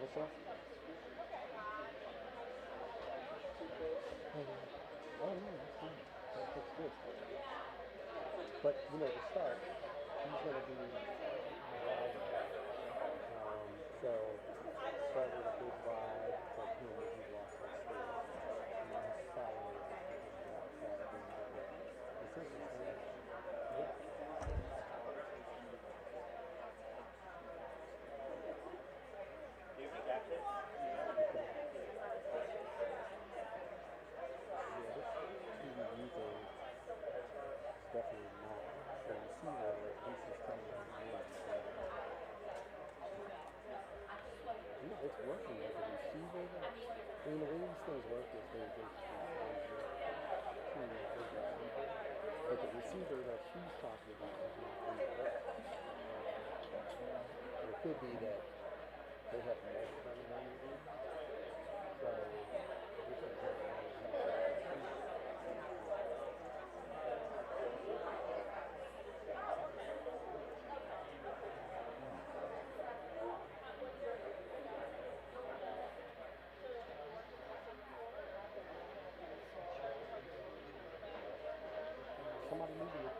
yourself? Oh no, that's fine. That's good. But you know, to start, he's going to be so start with a big vibe from him as he walks upstairs. And then his followers as he just walks out of the door. It's interesting. Yeah. Yeah, this TVU thing is definitely not the receiver, at least it's telling me it's working. You know, it's working with the receiver. I mean, the way these things work is very interesting. But the receiver that she's talking about is not really working. It could be that they have multiple memories. So this is just one of these. Somebody moving it.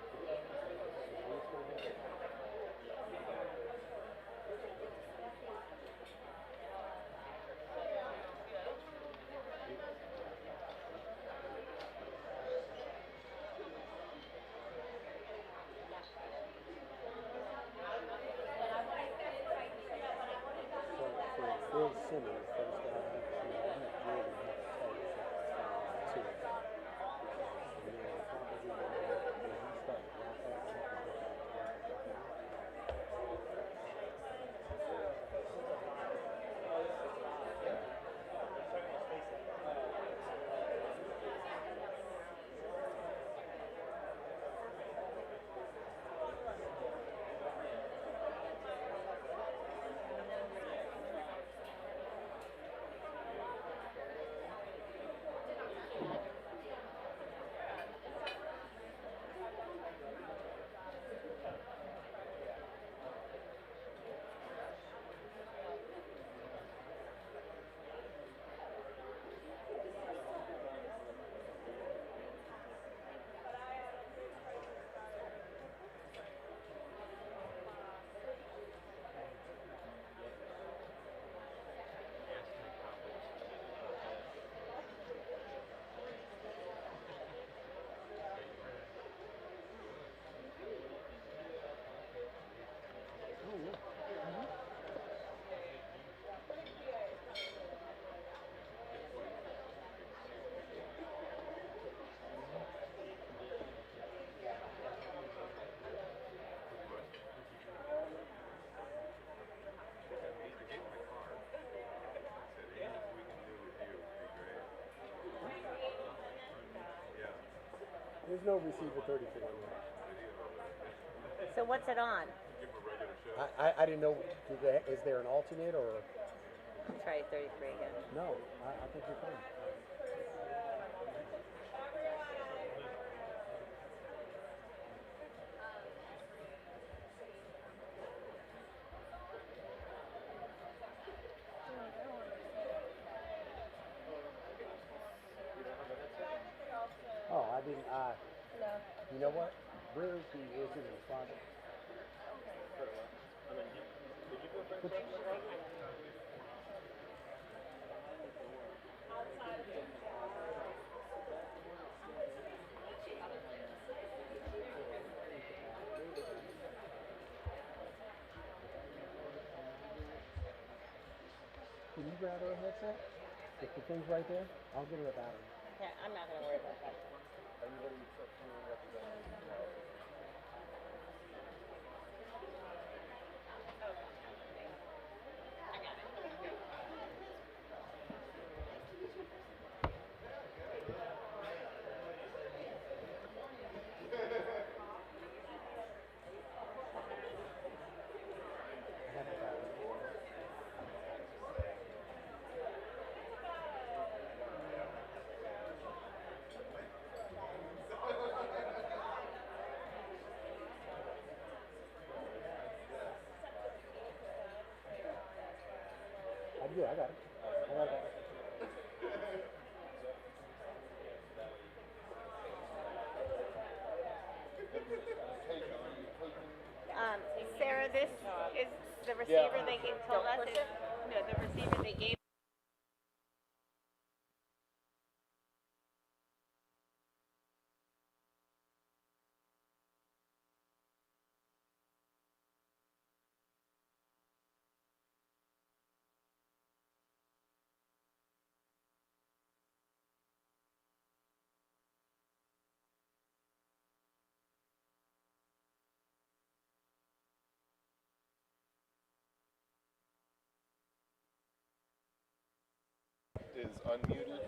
So Bill Simmons, first guy, he really had a tight to it. And then probably when he started rapping, oh yeah. There's no receiver 34 yet. So what's it on? I didn't know, is there an alternate or? I'll try 33 again. No, I think you're fine. Oh, I didn't, you know what? Where is it in the closet? Put, can you grab her a headset? If the thing's right there, I'll get her a battery. Yeah, I'm not going to worry about that. Anybody except for representative? good. I got it. I got it. Sarah, this is the receiver they told us. No, the receiver they gave. Is unmuted.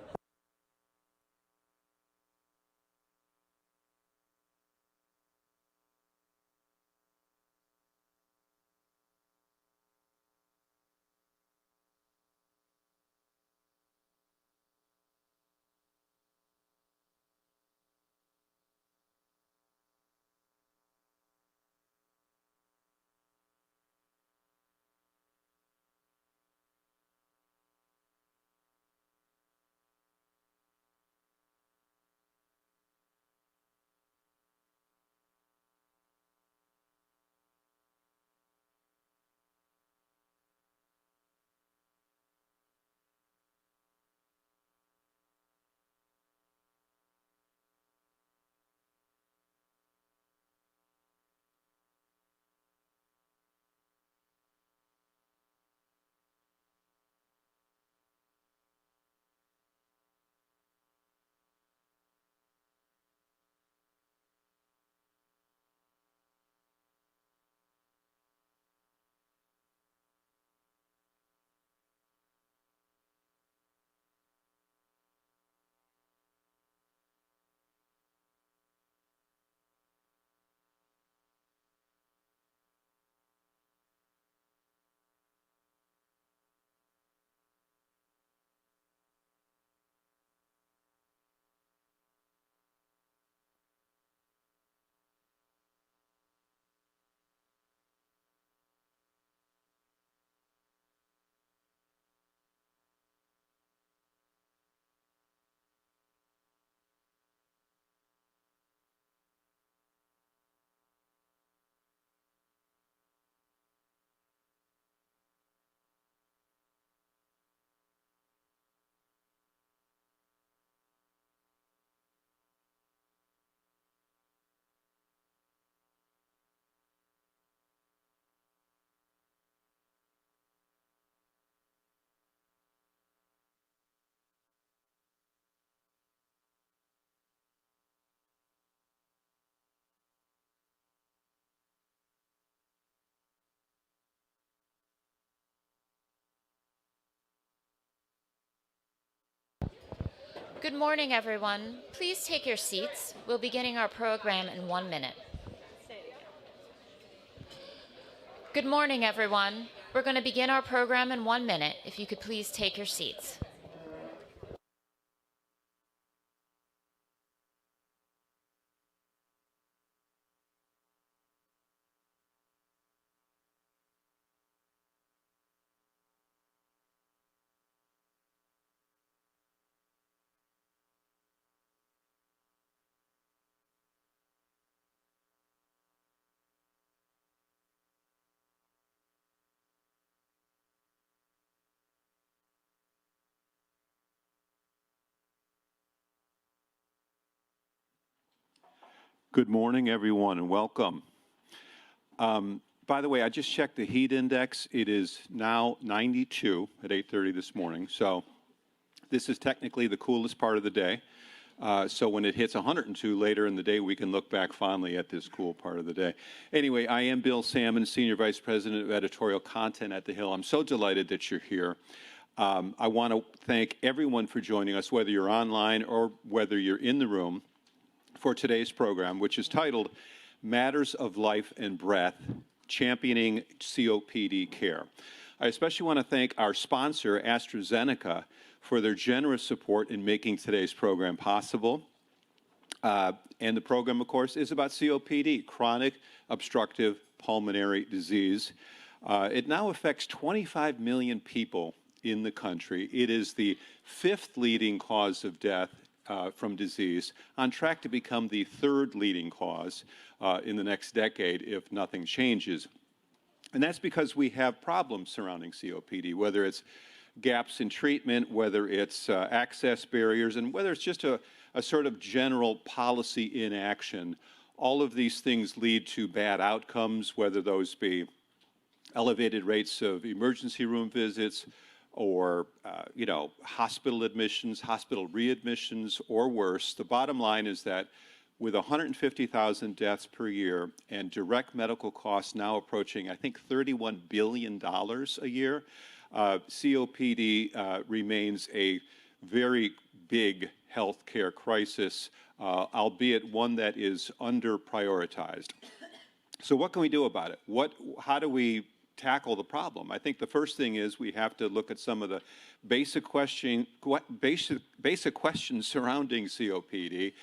Good morning, everyone. Please take your seats. We'll be beginning our program in 1 minute. Good morning, everyone. We're going to begin our program in 1 minute. If you could please take your seats. Good morning, everyone, and welcome. By the way, I just checked the heat index. It is now 92 at 8:30 this morning. So this is technically the coolest part of the day. So when it hits 102 later in the day, we can look back fondly at this cool part of the day. Anyway, I am Bill Salmon, Senior Vice President of Editorial Content at The Hill. I'm so delighted that you're here. I want to thank everyone for joining us, whether you're online or whether you're in the room, for today's program, which is titled Matters of Life and Breath, Championing COPD Care. I especially want to thank our sponsor, AstraZeneca, for their generous support in making today's program possible. And the program, of course, is about COPD, chronic obstructive pulmonary disease. It now affects 25 million people in the country. It is the 5th leading cause of death from disease, on track to become the 3rd leading cause in the next decade if nothing changes. And that's because we have problems surrounding COPD, whether it's gaps in treatment, whether it's access barriers, and whether it's just a sort of general policy inaction. All of these things lead to bad outcomes, whether those be elevated rates of emergency room visits or, hospital admissions, hospital readmissions, or worse. The bottom line is that with 150,000 deaths per year and direct medical costs now approaching, I think, $31 billion a year, COPD remains a very big healthcare crisis, albeit one that is under-prioritized. So what can we do about it? How do we tackle the problem? I think the first thing is we have to look at some of the basic questions surrounding COPD.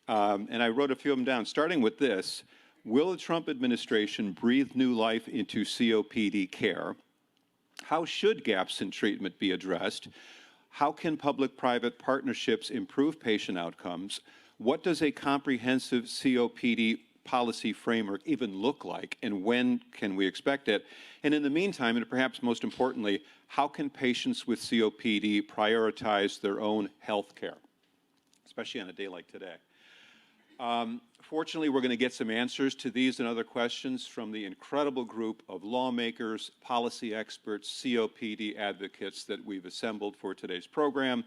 And I wrote a few of them down, starting with this. Will the Trump administration breathe new life into COPD care? How should gaps in treatment be addressed? How can public-private partnerships improve patient outcomes? What does a comprehensive COPD policy framework even look like, and when can we expect it? And in the meantime, and perhaps most importantly, how can patients with COPD prioritize their own health care, especially on a day like today? Fortunately, we're going to get some answers to these and other questions from the incredible group of lawmakers, policy experts, COPD advocates that we've assembled for today's program.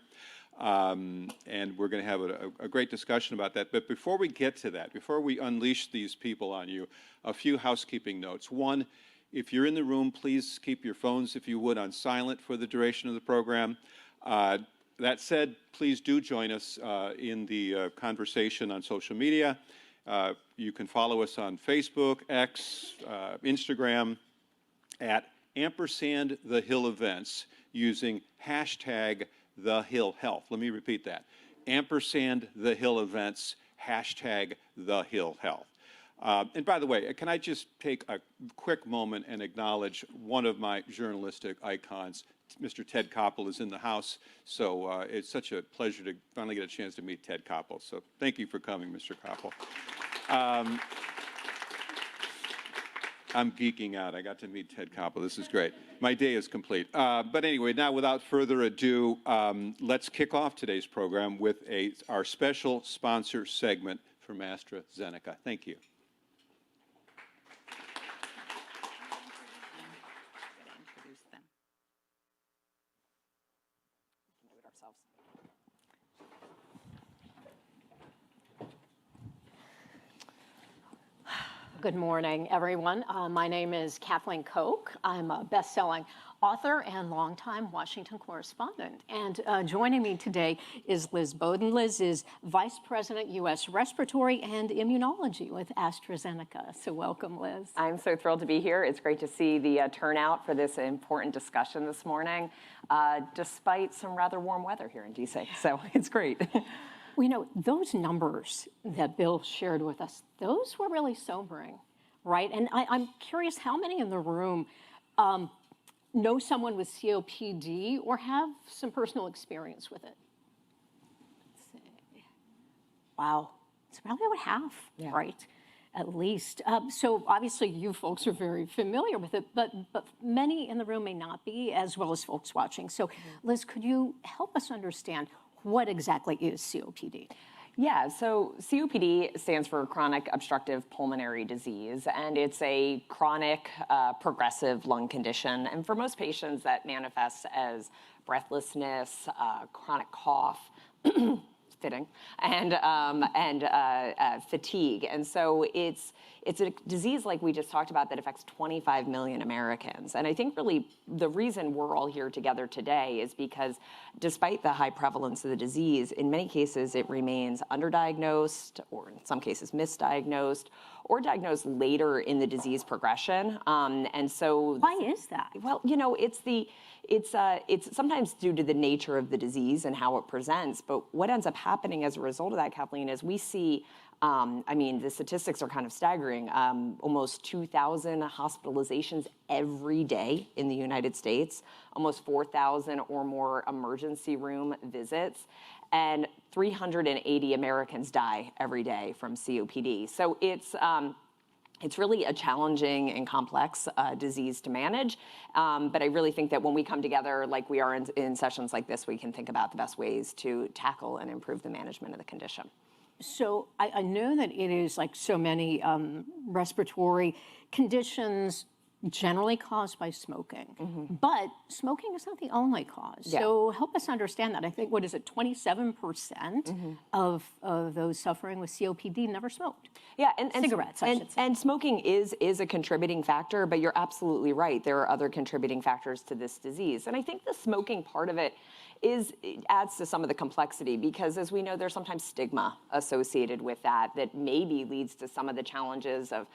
And we're going to have a great discussion about that. But before we get to that, before we unleash these people on you, a few housekeeping notes. One, if you're in the room, please keep your phones, if you would, on silent for the duration of the program. That said, please do join us in the conversation on social media. You can follow us on Facebook, X, Instagram, at #TheHillEvents using hashtag #TheHillHealth. Let me repeat that. #TheHillEvents, hashtag #TheHillHealth. And by the way, can I just take a quick moment and acknowledge one of my journalistic icons? Mr. Ted Koppel is in the house, so it's such a pleasure to finally get a chance to meet Ted Koppel. So thank you for coming, Mr. Koppel. I'm geeking out. I got to meet Ted Koppel. This is great. My day is complete. But anyway, now without further ado, let's kick off today's program with our special sponsor segment from AstraZeneca. Thank you. Good morning, everyone. My name is Kathleen Koch. I'm a best-selling author and longtime Washington correspondent. And joining me today is Liz Bowden. Liz is Vice President, U.S. Respiratory and Immunology with AstraZeneca. So welcome, Liz. I'm so thrilled to be here. It's great to see the turnout for this important discussion this morning, despite some rather warm weather here in D.C. So it's great. Well, you know, those numbers that Bill shared with us, those were really sobering, right? And I'm curious how many in the room know someone with COPD or have some personal experience with it? Let's see. Wow, it's probably about half, right? At least. So obviously you folks are very familiar with it, but many in the room may not be, as well as folks watching. So Liz, could you help us understand what exactly is COPD? Yeah, so COPD stands for chronic obstructive pulmonary disease, and it's a chronic progressive lung condition. And for most patients, that manifests as breathlessness, chronic cough, fitting, and fatigue. And so it's a disease like we just talked about that affects 25 million Americans. And I think really the reason we're all here together today is because despite the high prevalence of the disease, in many cases it remains underdiagnosed, or in some cases misdiagnosed, or diagnosed later in the disease progression. And so why is that? Well, you know, it's sometimes due to the nature of the disease and how it presents, but what ends up happening as a result of that, Kathleen, is we see I mean, the statistics are kind of staggering. Almost 2,000 hospitalizations every day in the United States, almost 4,000 or more emergency room visits, and 380 Americans die every day from COPD. So it's really a challenging and complex disease to manage. But I really think that when we come together, like we are in sessions like this, we can think about the best ways to tackle and improve the management of the condition. So I know that it is like so many respiratory conditions generally caused by smoking, but smoking is not the only cause. Yeah. So help us understand that. I think, what is it, 27% of those suffering with COPD never smoked? Yeah, and cigarettes, I should say. And smoking is a contributing factor, but you're absolutely right. There are other contributing factors to this disease. And I think the smoking part of it adds to some of the complexity, because as we know, there's sometimes stigma associated with that maybe leads to some of the challenges of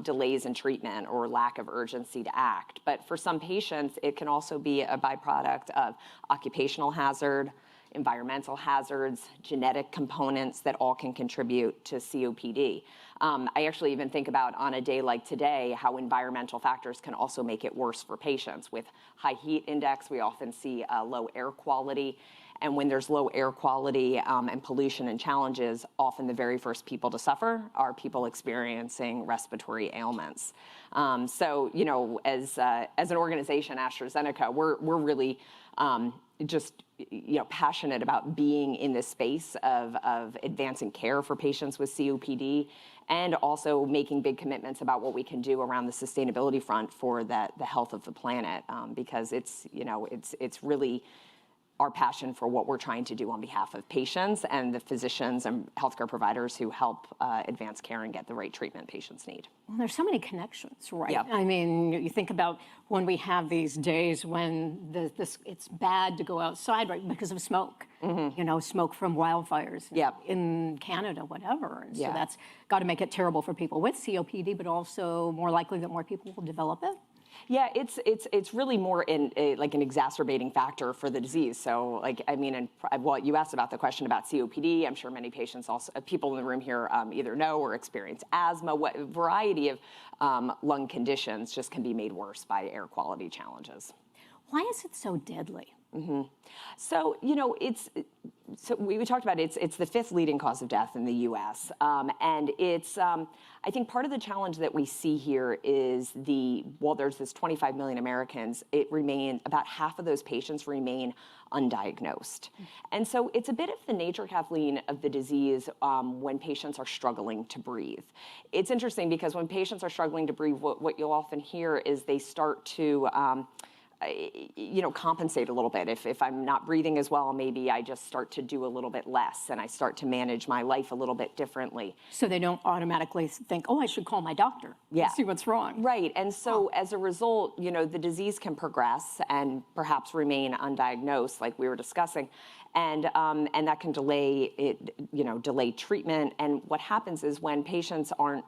delays in treatment or lack of urgency to act. But for some patients, it can also be a byproduct of occupational hazard, environmental hazards, genetic components that all can contribute to COPD. I actually even think about, on a day like today, how environmental factors can also make it worse for patients. With high heat index, we often see low air quality. And when there's low air quality and pollution and challenges, often the very first people to suffer are people experiencing respiratory ailments. So, you know, as an organization, AstraZeneca, we're really just, you know, passionate about being in this space of advancing care for patients with COPD, and also making big commitments about what we can do around the sustainability front for the health of the planet, because it's, you know, it's really our passion for what we're trying to do on behalf of patients and the physicians and healthcare providers who help advance care and get the right treatment patients need. Well, there's so many connections, right? Yeah. I mean, you think about when we have these days when it's bad to go outside, right, because of smoke. You know, smoke from wildfires in Canada, whatever. And so that's got to make it terrible for people with COPD, but also more likely that more people will develop it. Yeah, it's really more like an exacerbating factor for the disease. So, like, I mean, and well, you asked about the question about COPD. I'm sure many patients, also people in the room here, either know or experience asthma. What variety of lung conditions just can be made worse by air quality challenges. Why is it so deadly? So, you know, so we talked about it's the 5th leading cause of death in the U.S. And it's, I think part of the challenge that we see here is while there's this 25 million Americans, about half of those patients remain undiagnosed. And so it's a bit of the nature, Kathleen, of the disease when patients are struggling to breathe. It's interesting because when patients are struggling to breathe, what you'll often hear is they start to you know, compensate a little bit. If I'm not breathing as well, maybe I just start to do a little bit less and I start to manage my life a little bit differently. So they don't automatically think, oh, I should call my doctor and see what's wrong. Right. And so as a result, you know, the disease can progress and perhaps remain undiagnosed, like we were discussing. And that can delay it, you know, delay treatment. And what happens is when patients aren't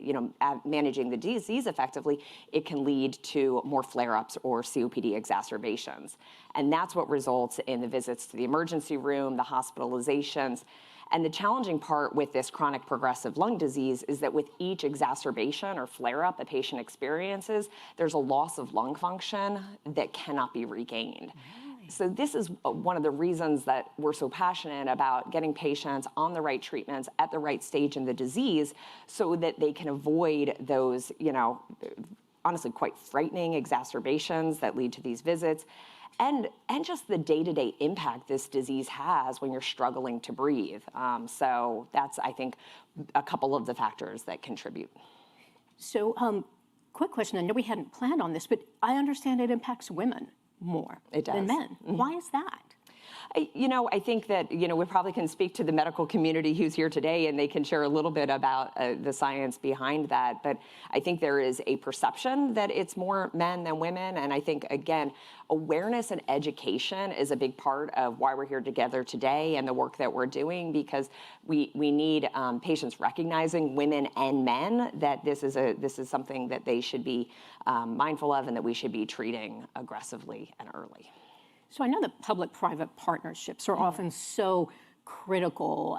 you know, managing the disease effectively, it can lead to more flare-ups or COPD exacerbations. And that's what results in the visits to the emergency room, the hospitalizations. And the challenging part with this chronic progressive lung disease is that with each exacerbation or flare-up a patient experiences, there's a loss of lung function that cannot be regained. So this is one of the reasons that we're so passionate about getting patients on the right treatments at the right stage in the disease so that they can avoid those, you know, honestly quite frightening exacerbations that lead to these visits, and just the day-to-day impact this disease has when you're struggling to breathe. So that's, I think, a couple of the factors that contribute. So quick question, I know we hadn't planned on this, but I understand it impacts women more than men. Why is that? You know, I think that, you know, we probably can speak to the medical community who's here today and they can share a little bit about the science behind that. But I think there is a perception that it's more men than women. And I think, again, awareness and education is a big part of why we're here together today and the work that we're doing, because we need patients recognizing, women and men, that this is something that they should be mindful of and that we should be treating aggressively and early. So I know that public-private partnerships are often so critical,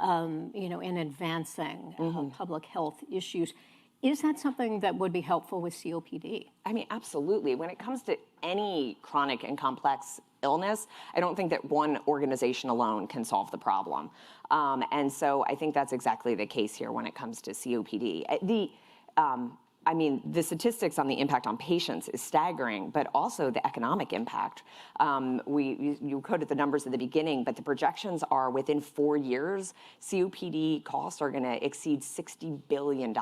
in advancing public health issues. Is that something that would be helpful with COPD? I mean, absolutely. When it comes to any chronic and complex illness, I don't think that one organization alone can solve the problem. And so I think that's exactly the case here when it comes to COPD. The statistics on the impact on patients is staggering, but also the economic impact. You quoted the numbers at the beginning, but the projections are within 4 years, COPD costs are going to exceed $60 billion.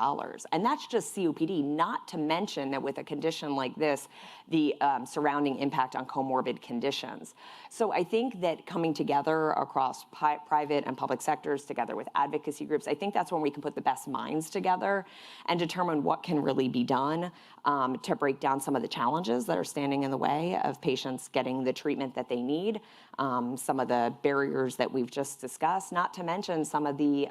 And that's just COPD, not to mention that with a condition like this, the surrounding impact on comorbid conditions. So I think that coming together across private and public sectors, together with advocacy groups, I think that's when we can put the best minds together and determine what can really be done to break down some of the challenges that are standing in the way of patients getting the treatment that they need, some of the barriers that we've just discussed, not to mention some of the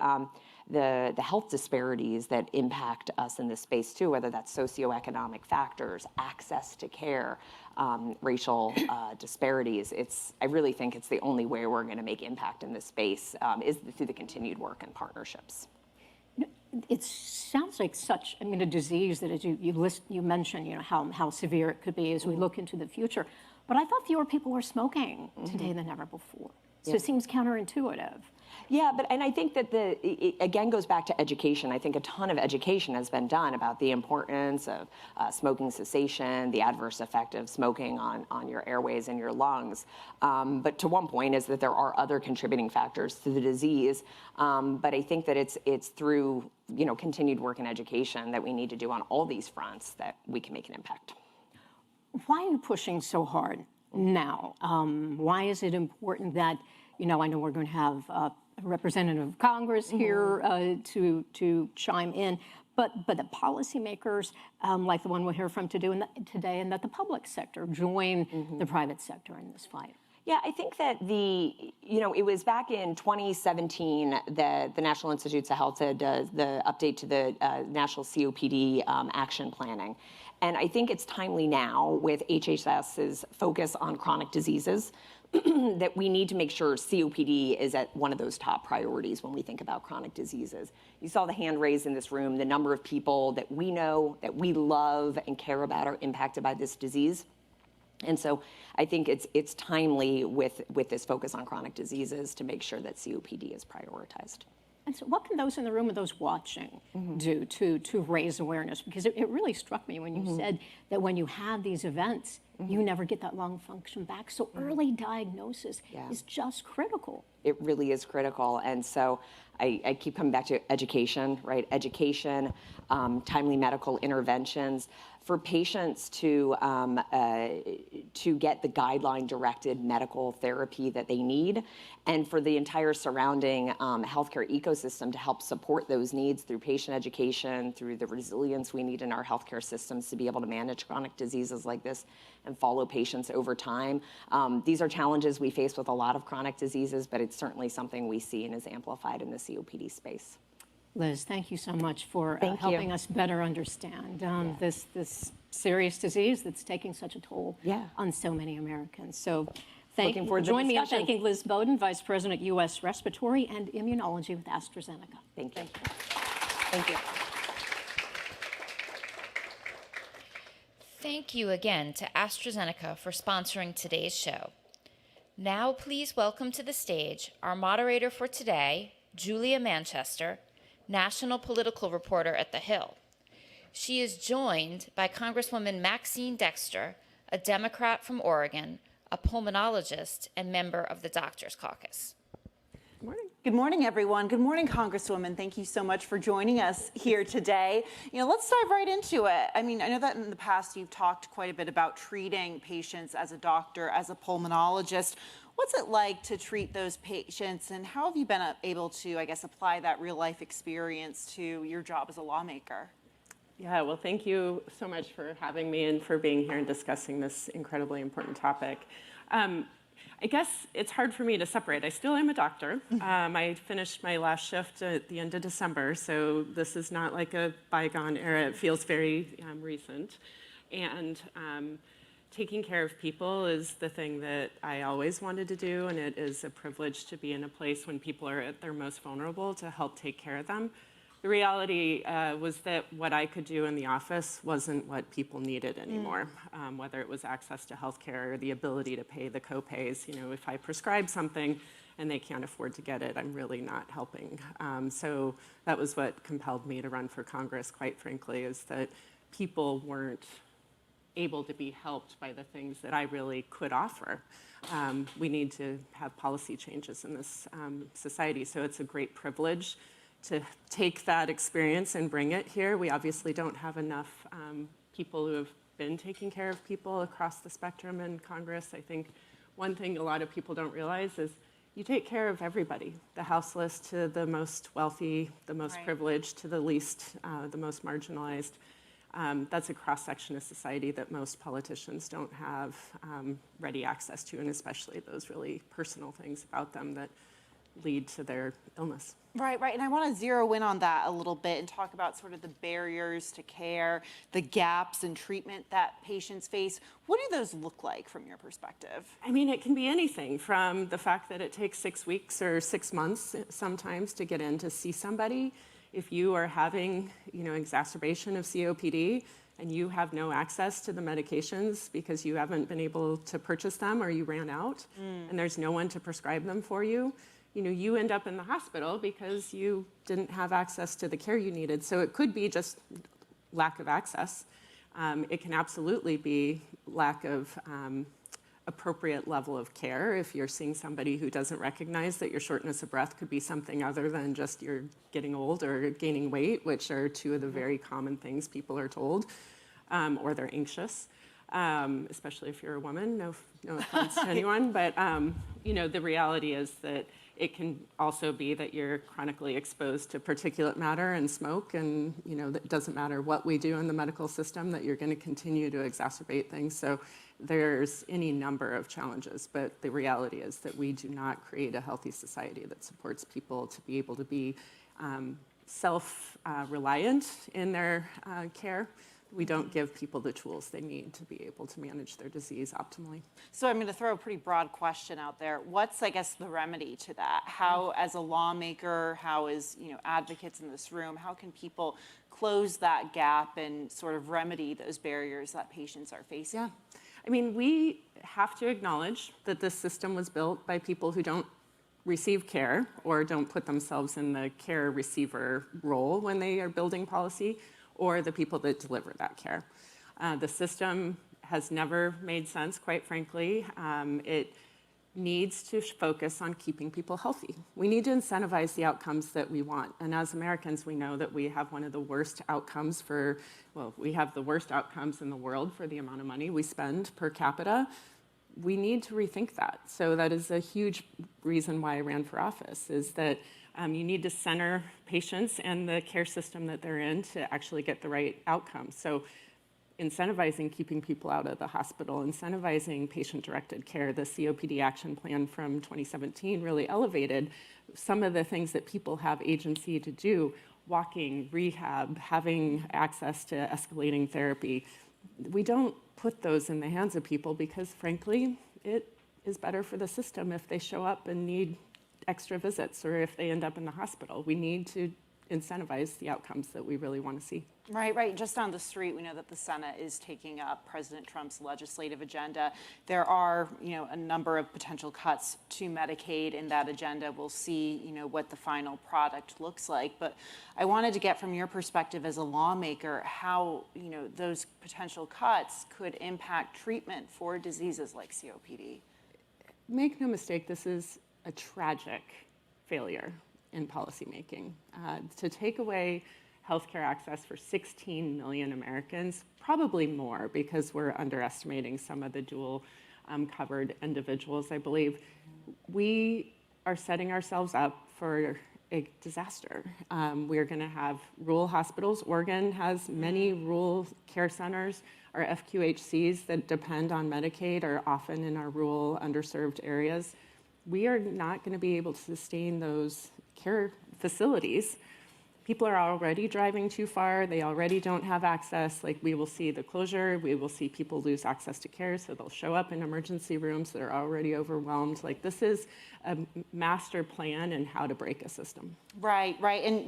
health disparities that impact us in this space too, whether that's socioeconomic factors, access to care, racial disparities. I really think it's the only way we're going to make impact in this space is through the continued work and partnerships. It sounds like such, a disease that as you mentioned, how severe it could be as we look into the future. But I thought fewer people were smoking today than ever before. So it seems counterintuitive. Yeah, and I think that it again goes back to education. I think a ton of education has been done about the importance of smoking cessation, the adverse effect of smoking on your airways and your lungs. But to one point is that there are other contributing factors to the disease. But I think that it's through continued work and education that we need to do on all these fronts that we can make an impact. Why are you pushing so hard now? Why is it important that, I know we're going to have a representative of Congress here to chime in, but the policymakers, like the one we'll hear from today, and that the public sector join the private sector in this fight? Yeah, I think that it was back in 2017 that the National Institutes of Health did the update to the National COPD action planning. And I think it's timely now with HHS's focus on chronic diseases that we need to make sure COPD is at one of those top priorities when we think about chronic diseases. You saw the hand raised in this room, the number of people that we know, that we love and care about are impacted by this disease. And so I think it's timely with this focus on chronic diseases to make sure that COPD is prioritized. And so what can those in the room and those watching do to raise awareness? Because it really struck me when you said that when you have these events, you never get that lung function back. So early diagnosis is just critical. It really is critical. And so I keep coming back to education, right? Education, timely medical interventions for patients to get the guideline-directed medical therapy that they need, and for the entire surrounding healthcare ecosystem to help support those needs through patient education, through the resilience we need in our healthcare systems to be able to manage chronic diseases like this and follow patients over time. These are challenges we face with a lot of chronic diseases, but it's certainly something we see and is amplified in the COPD space. Liz, thank you so much for helping us better understand this serious disease that's taking such a toll on so many Americans. So join me in thanking Liz Bowden, Vice President, U.S. Respiratory and Immunology with AstraZeneca. Thank you. Thank you. Thank you again to AstraZeneca for sponsoring today's show. Now please welcome to the stage our moderator for today, Julia Manchester, national political reporter at The Hill. She is joined by Congresswoman Maxine Dexter, a Democrat from Oregon, a pulmonologist, and member of the Doctors Caucus. Good morning. Good morning, everyone. Good morning, Congresswoman. Thank you so much for joining us here today. Let's dive right into it. I know that in the past you've talked quite a bit about treating patients as a doctor, as a pulmonologist. What's it like to treat those patients, and how have you been able to, apply that real-life experience to your job as a lawmaker? Yeah, well, thank you so much for having me and for being here and discussing this incredibly important topic. I guess it's hard for me to separate. I still am a doctor. I finished my last shift at the end of December, so this is not like a bygone era. It feels very recent. And taking care of people is the thing that I always wanted to do, and it is a privilege to be in a place when people are at their most vulnerable to help take care of them. The reality was that what I could do in the office wasn't what people needed anymore, whether it was access to healthcare or the ability to pay the copays. You know, if I prescribe something and they can't afford to get it, I'm really not helping. So that was what compelled me to run for Congress, quite frankly, is that people weren't able to be helped by the things that I really could offer. We need to have policy changes in this society, so it's a great privilege to take that experience and bring it here. We obviously don't have enough people who have been taking care of people across the spectrum in Congress. I think one thing a lot of people don't realize is you take care of everybody, the houseless to the most wealthy, the most privileged to the least, the most marginalized. That's a cross-section of society that most politicians don't have ready access to, and especially those really personal things about them that lead to their illness. Right. And I want to zero in on that a little bit and talk about sort of the barriers to care, the gaps in treatment that patients face. What do those look like from your perspective? I mean, it can be anything from the fact that it takes 6 weeks or 6 months sometimes to get in to see somebody. If you are having, exacerbation of COPD and you have no access to the medications because you haven't been able to purchase them or you ran out and there's no one to prescribe them for you, you end up in the hospital because you didn't have access to the care you needed. So it could be just lack of access. It can absolutely be lack of appropriate level of care. If you're seeing somebody who doesn't recognize that your shortness of breath could be something other than just you're getting old or gaining weight, which are two of the very common things people are told, or they're anxious, especially if you're a woman, no offense to anyone, but the reality is that it can also be that you're chronically exposed to particulate matter and smoke, and it doesn't matter what we do in the medical system, that you're going to continue to exacerbate things. So there's any number of challenges, but the reality is that we do not create a healthy society that supports people to be able to be self-reliant in their care. We don't give people the tools they need to be able to manage their disease optimally. So I'm going to throw a pretty broad question out there. What's, I guess, the remedy to that? How, as a lawmaker, how as advocates in this room, how can people close that gap and sort of remedy those barriers that patients are facing? Yeah. I mean, we have to acknowledge that this system was built by people who don't receive care or don't put themselves in the care receiver role when they are building policy, or the people that deliver that care. The system has never made sense, quite frankly. It needs to focus on keeping people healthy. We need to incentivize the outcomes that we want. And as Americans, we know that we have one of the worst outcomes we have the worst outcomes in the world for the amount of money we spend per capita. We need to rethink that. So that is a huge reason why I ran for office, is that you need to center patients and the care system that they're in to actually get the right outcomes. So incentivizing keeping people out of the hospital, incentivizing patient-directed care. The COPD action plan from 2017 really elevated some of the things that people have agency to do: walking, rehab, having access to escalating therapy. We don't put those in the hands of people because, frankly, it is better for the system if they show up and need extra visits or if they end up in the hospital. We need to incentivize the outcomes that we really want to see. Right. Just on the street, we know that the Senate is taking up President Trump's legislative agenda. There are, a number of potential cuts to Medicaid in that agenda. We'll see, what the final product looks like. But I wanted to get from your perspective as a lawmaker how, those potential cuts could impact treatment for diseases like COPD. Make no mistake, this is a tragic failure in policymaking. To take away healthcare access for 16 million Americans, probably more because we're underestimating some of the dual covered individuals, I believe, we are setting ourselves up for a disaster. We're going to have rural hospitals. Oregon has many rural care centers. Our FQHCs that depend on Medicaid are often in our rural, underserved areas. We are not going to be able to sustain those care facilities people are already driving too far. They already don't have access. Like, we will see the closure. We will see people lose access to care, so they'll show up in emergency rooms that are already overwhelmed. Like, this is a master plan in how to break a system. Right, right. And,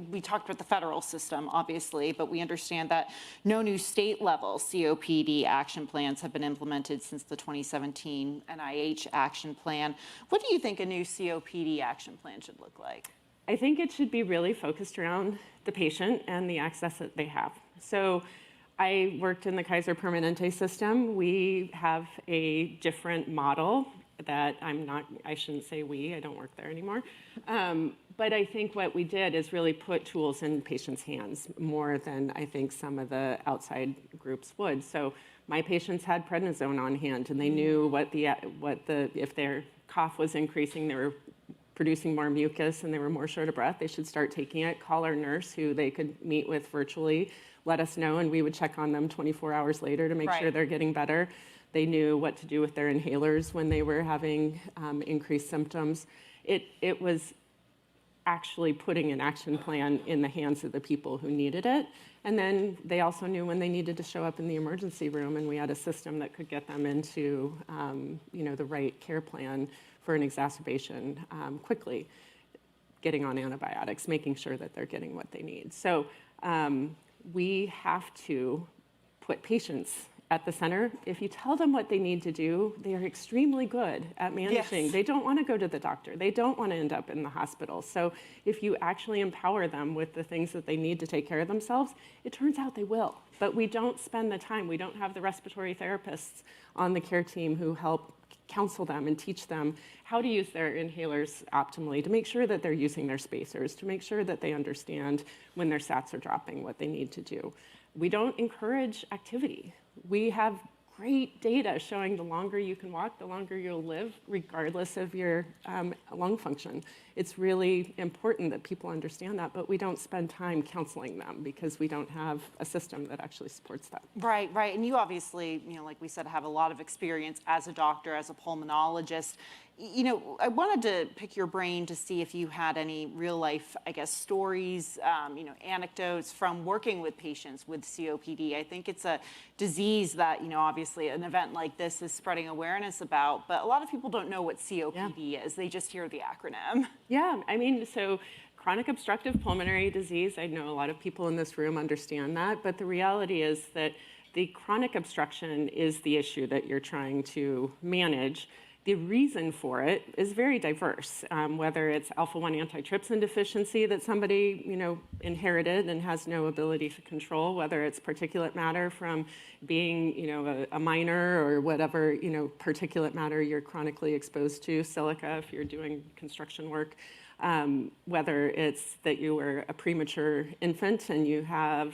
we talked about the federal system, obviously, but we understand that no new state-level COPD action plans have been implemented since the 2017 NIH action plan. What do you think a new COPD action plan should look like? I think it should be really focused around the patient and the access that they have. So I worked in the Kaiser Permanente system. We have a different model that I shouldn't say we, I don't work there anymore. But I think what we did is really put tools in patients' hands more than I think some of the outside groups would. So my patients had prednisone on hand, and they knew if their cough was increasing, they were producing more mucus and they were more short of breath, they should start taking it. Call our nurse, who they could meet with virtually, let us know, and we would check on them 24 hours later to make sure they're getting better. They knew what to do with their inhalers when they were having increased symptoms. It was actually putting an action plan in the hands of the people who needed it. And then they also knew when they needed to show up in the emergency room, and we had a system that could get them into the right care plan for an exacerbation quickly, getting on antibiotics, making sure that they're getting what they need. So we have to put patients at the center. If you tell them what they need to do, they are extremely good at managing. Yes. They don't want to go to the doctor. They don't want to end up in the hospital. So if you actually empower them with the things that they need to take care of themselves, it turns out they will. But we don't spend the time. We don't have the respiratory therapists on the care team who help counsel them and teach them how to use their inhalers optimally, to make sure that they're using their spacers, to make sure that they understand when their sats are dropping, what they need to do. We don't encourage activity. We have great data showing the longer you can walk, the longer you'll live, regardless of your lung function. It's really important that people understand that, but we don't spend time counseling them because we don't have a system that actually supports that. Right, right. And you obviously, like we said, have a lot of experience as a doctor, as a pulmonologist. I wanted to pick your brain to see if you had any real life, stories, anecdotes from working with patients with COPD. I think it's a disease that, obviously an event like this is spreading awareness about, but a lot of people don't know what COPD is. They just hear the acronym. Yeah, so chronic obstructive pulmonary disease, I know a lot of people in this room understand that, but the reality is that the chronic obstruction is the issue that you're trying to manage. The reason for it is very diverse, whether it's alpha-1 antitrypsin deficiency that somebody, inherited and has no ability to control, whether it's particulate matter from being, a miner or whatever, particulate matter you're chronically exposed to, silica if you're doing construction work, whether it's that you were a premature infant and you have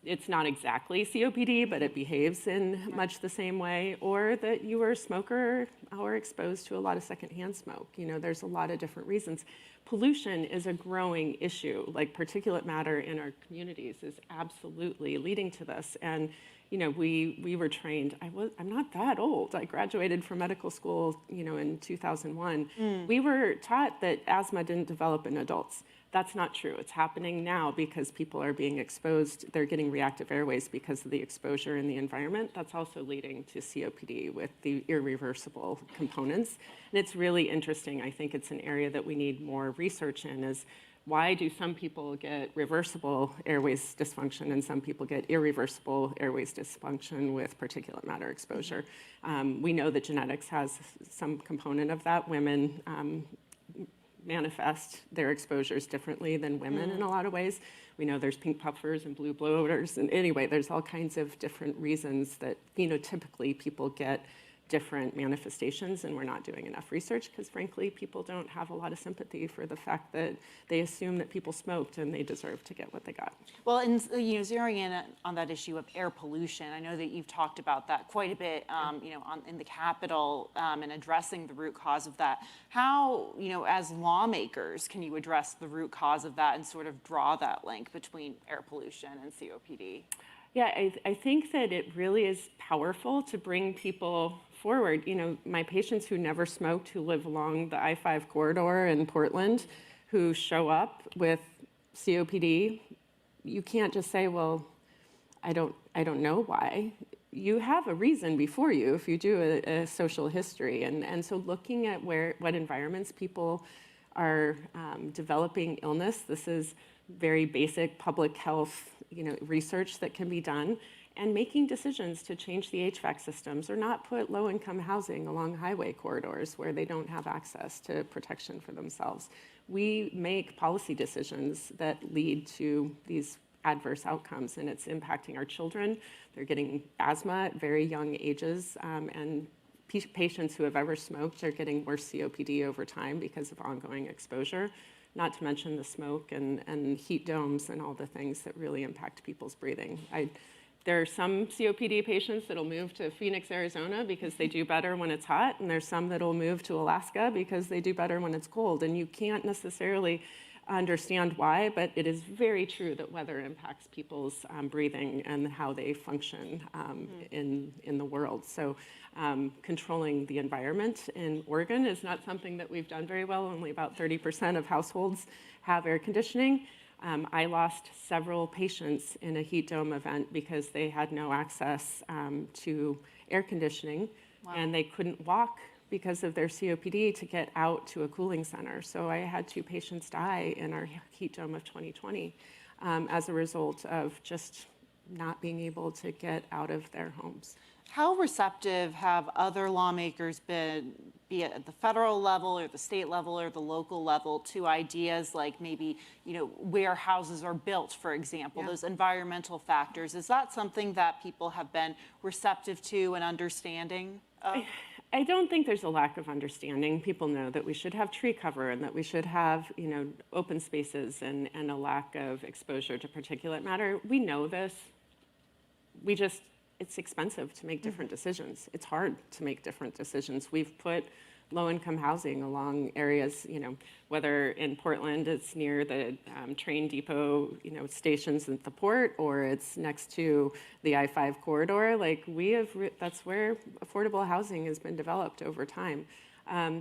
it's not exactly COPD, but it behaves in much the same way, or that you were a smoker or exposed to a lot of secondhand smoke. There's a lot of different reasons. Pollution is a growing issue. Like, particulate matter in our communities is absolutely leading to this. And we were trained. I'm not that old. I graduated from medical school, in 2001. We were taught that asthma didn't develop in adults. That's not true. It's happening now because people are being exposed. They're getting reactive airways because of the exposure in the environment. That's also leading to COPD with the irreversible components. And it's really interesting. I think it's an area that we need more research in, is why do some people get reversible airways dysfunction and some people get irreversible airways dysfunction with particulate matter exposure? We know that genetics has some component of that. Women manifest their exposures differently than women in a lot of ways. We know there's pink puffers and blue bloaters, and anyway, there's all kinds of different reasons that typically people get different manifestations, and we're not doing enough research because, frankly, people don't have a lot of sympathy for the fact that they assume that people smoked and they deserve to get what they got. Well, and zeroing in on that issue of air pollution, I know that you've talked about that quite a bit, in the Capitol and addressing the root cause of that. How, as lawmakers, can you address the root cause of that and sort of draw that link between air pollution and COPD? Yeah, I think that it really is powerful to bring people forward. My patients who never smoked, who live along the I-5 corridor in Portland, who show up with COPD, you can't just say, well, I don't know why. You have a reason before you if you do a social history. And so looking at what environments people are developing illness, this is very basic public health research that can be done, and making decisions to change the HVAC systems or not put low-income housing along highway corridors where they don't have access to protection for themselves. We make policy decisions that lead to these adverse outcomes, and it's impacting our children. They're getting asthma at very young ages, and patients who have ever smoked are getting worse COPD over time because of ongoing exposure, not to mention the smoke and heat domes and all the things that really impact people's breathing. There are some COPD patients that'll move to Phoenix, Arizona because they do better when it's hot, and there's some that'll move to Alaska because they do better when it's cold. And you can't necessarily understand why, but it is very true that weather impacts people's breathing and how they function in the world. So controlling the environment in Oregon is not something that we've done very well. Only about 30% of households have air conditioning. I lost several patients in a heat dome event because they had no access to air conditioning, and they couldn't walk because of their COPD to get out to a cooling center. So I had 2 patients die in our heat dome of 2020 as a result of just not being able to get out of their homes. How receptive have other lawmakers been, be it at the federal level or the state level or the local level, to ideas like maybe, where houses are built, for example, those environmental factors? Is that something that people have been receptive to and understanding of? I don't think there's a lack of understanding. People know that we should have tree cover and that we should have, open spaces and a lack of exposure to particulate matter. We know this. It's expensive to make different decisions. It's hard to make different decisions. We've put low-income housing along areas, whether in Portland it's near the train depot, stations at the port, or it's next to the I-5 corridor. That's where affordable housing has been developed over time.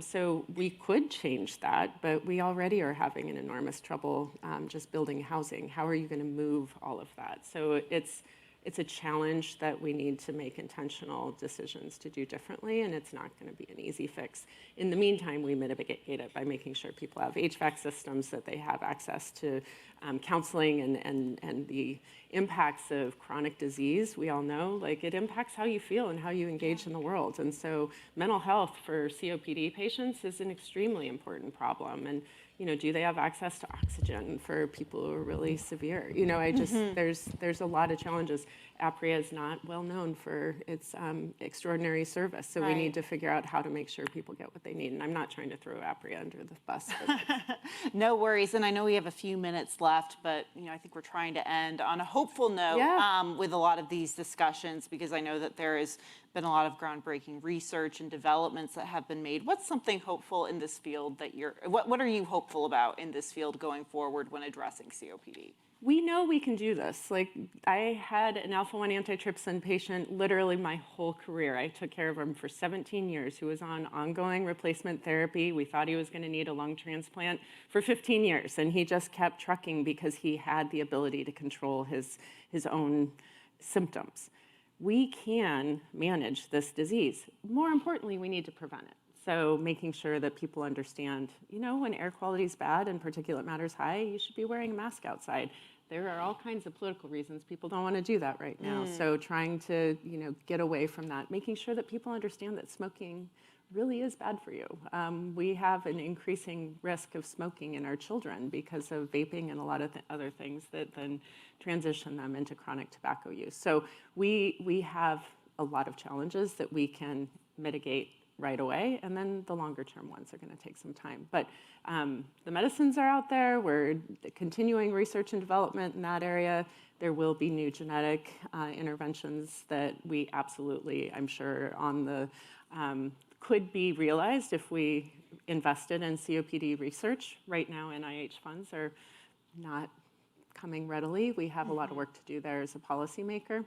So we could change that, but we already are having an enormous trouble just building housing. How are you going to move all of that? So it's a challenge that we need to make intentional decisions to do differently, and it's not going to be an easy fix. In the meantime, we mitigate it by making sure people have HVAC systems, that they have access to counseling, and the impacts of chronic disease. We all know, it impacts how you feel and how you engage in the world. And so mental health for COPD patients is an extremely important problem. And do they have access to oxygen for people who are really severe? There's a lot of challenges. Apria is not well known for its extraordinary service, so we need to figure out how to make sure people get what they need. And I'm not trying to throw Apria under the bus. No worries, and I know we have a few minutes left, but I think we're trying to end on a hopeful note with a lot of these discussions, because I know that there has been a lot of groundbreaking research and developments that have been made. What's something hopeful in this field that what are you hopeful about in this field going forward when addressing COPD? We know we can do this. I had an alpha-1 antitrypsin patient literally my whole career. I took care of him for 17 years, who was on ongoing replacement therapy. We thought he was going to need a lung transplant for 15 years, and he just kept trucking because he had the ability to control his own symptoms. We can manage this disease. More importantly, we need to prevent it. So making sure that people understand, when air quality is bad and particulate matter is high, you should be wearing a mask outside. There are all kinds of political reasons people don't want to do that right now. So trying to, get away from that, making sure that people understand that smoking really is bad for you. We have an increasing risk of smoking in our children because of vaping and a lot of other things that then transition them into chronic tobacco use. So we have a lot of challenges that we can mitigate right away, and then the longer term ones are going to take some time. But the medicines are out there. We're continuing research and development in that area. There will be new genetic interventions that we absolutely, I'm sure, could be realized if we invested in COPD research. Right now, NIH funds are not coming readily. We have a lot of work to do there as a policymaker.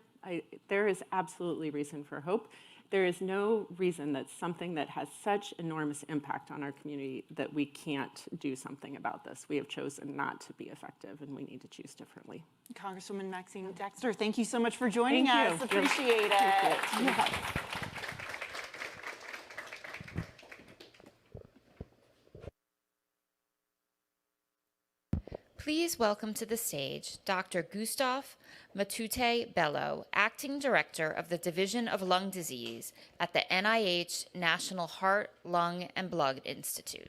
There is absolutely reason for hope. There is no reason that something that has such enormous impact on our community that we can't do something about this. We have chosen not to be effective, and we need to choose differently. Congresswoman Maxine Dexter, thank you so much for joining Thank us. you. Appreciate it. Yes. Please welcome to the stage Dr. Gustave Matute Bello, Acting Director of the Division of Lung Disease at the NIH National Heart, Lung, and Blood Institute.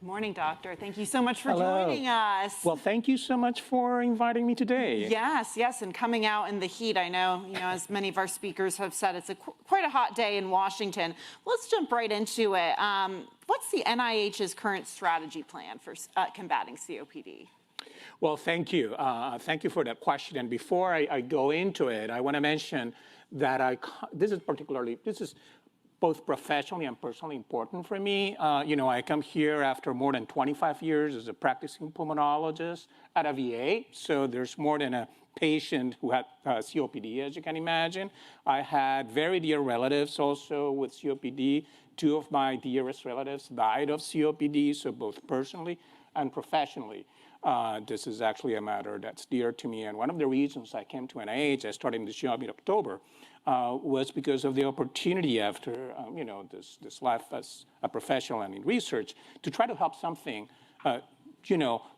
Good morning, doctor. Thank you so much for Hello. joining us. Well, thank you so much for inviting me today. Yes, yes, and coming out in the heat. I know, as many of our speakers have said, it's quite a hot day in Washington. Let's jump right into it. What's the NIH's current strategy plan for combating COPD? Well, thank you. Thank you for that question. And before I go into it, I want to mention that this is both professionally and personally important for me. I come here after more than 25 years as a practicing pulmonologist at a VA. So there's more than a patient who had COPD, as you can imagine. I had very dear relatives also with COPD. 2 of my dearest relatives died of COPD, so both personally and professionally. This is actually a matter that's dear to me. And one of the reasons I came to NIH, I started this job in October, was because of the opportunity after, this life as a professional and in research to try to help something,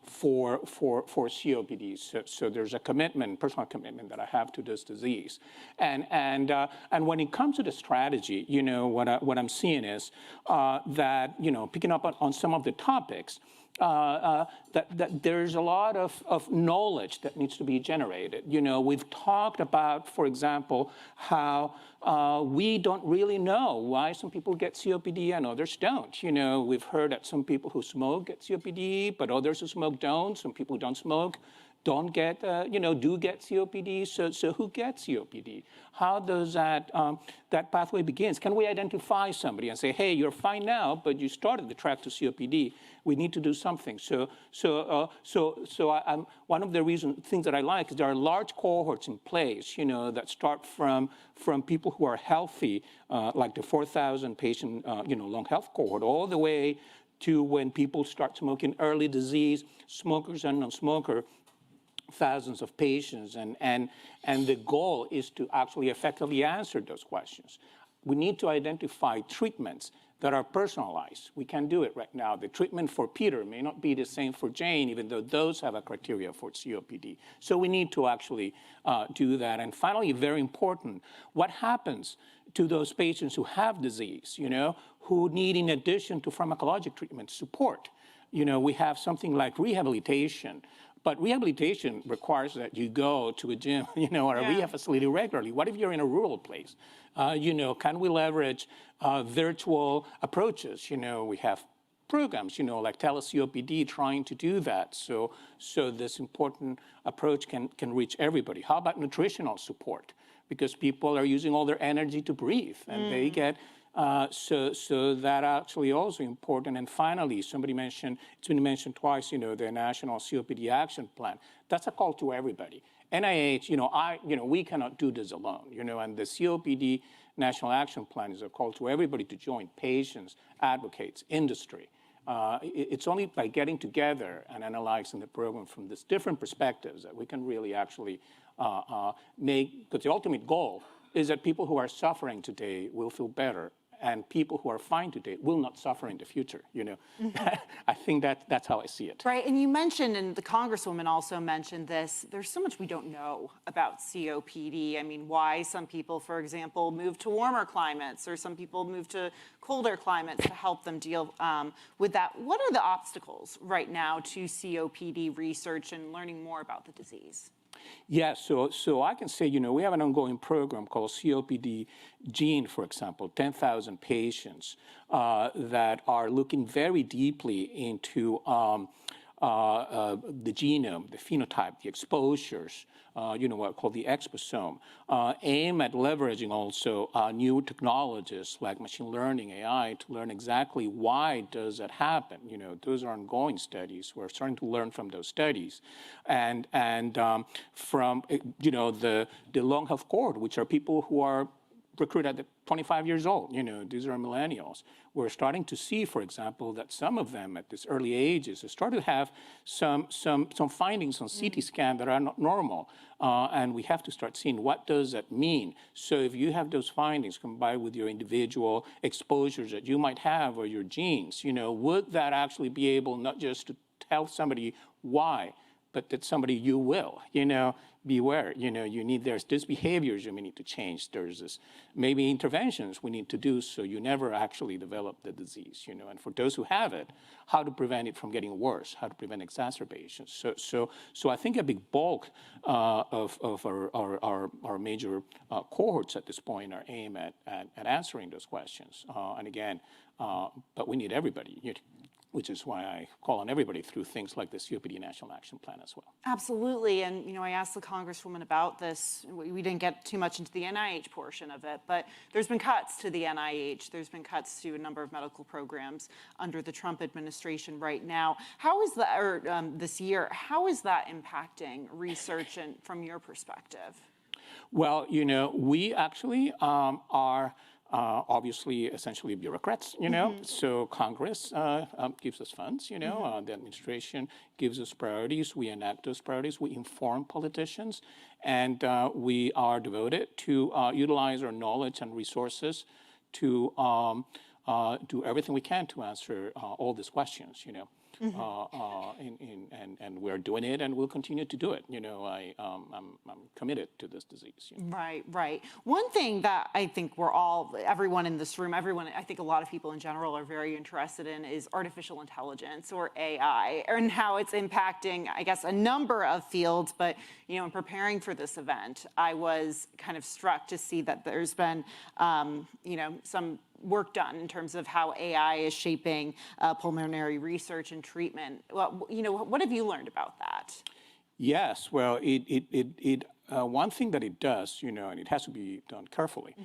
for COPD. So there's a commitment, personal commitment that I have to this disease. And when it comes to the strategy, what I'm seeing is that, picking up on some of the topics, that there's a lot of knowledge that needs to be generated. We've talked about, for example, how we don't really know why some people get COPD and others don't. We've heard that some people who smoke get COPD, but others who smoke don't. Some people who don't smoke don't get, do get COPD. So who gets COPD? How does that pathway begins? Can we identify somebody and say, hey, you're fine now, but you started the track to COPD. We need to do something. So one of the things that I like is there are large cohorts in place, that start from people who are healthy, like the 4,000 patient, lung health cohort, all the way to when people start smoking, early disease, smokers and non-smoker, thousands of patients, and the goal is to actually effectively answer those questions. We need to identify treatments that are personalized. We can do it right now. The treatment for Peter may not be the same for Jane, even though those have a criteria for COPD. So we need to actually do that. And finally, very important, what happens to those patients who have disease, who need, in addition to pharmacologic treatment, support? We have something like rehabilitation. But rehabilitation requires that you go to a gym, or a rehab facility regularly. What if you're in a rural place? Can we leverage virtual approaches? We have programs, like tele-COPD trying to do that. So this important approach can reach everybody. How about nutritional support? Because people are using all their energy to breathe, and they get so that actually also important. And finally, somebody mentioned, it's been mentioned twice, the National COPD Action Plan. That's a call to everybody. NIH, we cannot do this alone, and the COPD National Action Plan is a call to everybody to join, patients, advocates, industry. It's only by getting together and analyzing the program from these different perspectives that we can really actually because the ultimate goal is that people who are suffering today will feel better, and people who are fine today will not suffer in the future, I think that's how I see it. Right, and you mentioned, and the Congresswoman also mentioned this, there's so much we don't know about COPD. I mean, why some people, for example, move to warmer climates, or some people move to colder climates to help them deal with that. What are the obstacles right now to COPD research and learning more about the disease? Yeah, so I can say, we have an ongoing program called COPD Gene, for example, 10,000 patients that are looking very deeply into the genome, the phenotype, the exposures, what called the exposome, aim at leveraging also new technologies like machine learning, AI, to learn exactly why does that happen. Those are ongoing studies. We're starting to learn from those studies. And from, the long health cohort, which are people who are recruited at 25 years old. These are millennials. We're starting to see, for example, that some of them at this early ages have started to have some findings on CT scan that are not normal. And we have to start seeing what does that mean. So if you have those findings combined with your individual exposures that you might have or your genes, would that actually be able not just to tell somebody why, but that somebody you will, beware, you need, there's behaviors you may need to change. There's this maybe interventions we need to do so you never actually develop the disease, and for those who have it, how to prevent it from getting worse, how to prevent exacerbations. So I think a big bulk of our major cohorts at this point are aimed at answering those questions. And again, but we need everybody, which is why I call on everybody through things like the COPD National Action Plan as well. Absolutely, and I asked the Congresswoman about this. We didn't get too much into the NIH portion of it, but there's been cuts to the NIH. There's been cuts to a number of medical programs under the Trump administration right now. How is that, or this year, how is that impacting research and from your perspective? Well, we actually are obviously essentially bureaucrats, so Congress gives us funds, the administration gives us priorities, we enact those priorities, we inform politicians, and we are devoted to utilize our knowledge and resources to do everything we can to answer all these questions, and we're doing it, and we'll continue to do it. I'm committed to this disease. Right. One thing that I think everyone in this room, I think a lot of people in general are very interested in is artificial intelligence or AI and how it's impacting, I guess, a number of fields. But, in preparing for this event, I was kind of struck to see that there's been, some work done in terms of how AI is shaping pulmonary research and treatment. Well, what have you learned about that? Yes, well, one thing that it does, and it has to be done carefully,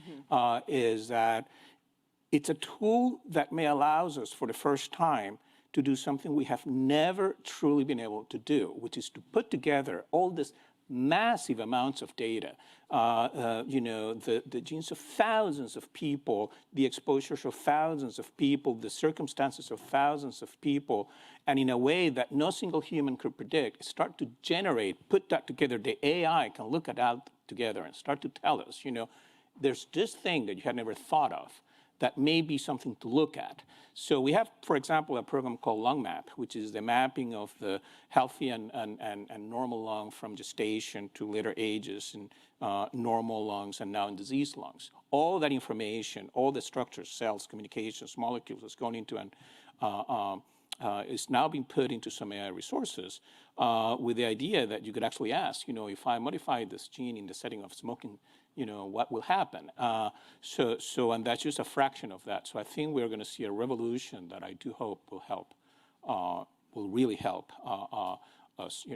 is that it's a tool that may allows us for the first time to do something we have never truly been able to do, which is to put together all this massive amounts of data, the genes of thousands of people, the exposures of thousands of people, the circumstances of thousands of people, and in a way that no single human could predict, start to generate, put that together. The AI can look at that together and start to tell us, there's this thing that you had never thought of that may be something to look at. So we have, for example, a program called Lung Map, which is the mapping of the healthy and normal lung from gestation to later ages, and normal lungs and now in diseased lungs. All that information, all the structures, cells, communications, molecules is going into is now being put into some AI resources with the idea that you could actually ask, if I modify this gene in the setting of smoking, what will happen? And that's just a fraction of that. So I think we're going to see a revolution that I do hope will help, will really help us,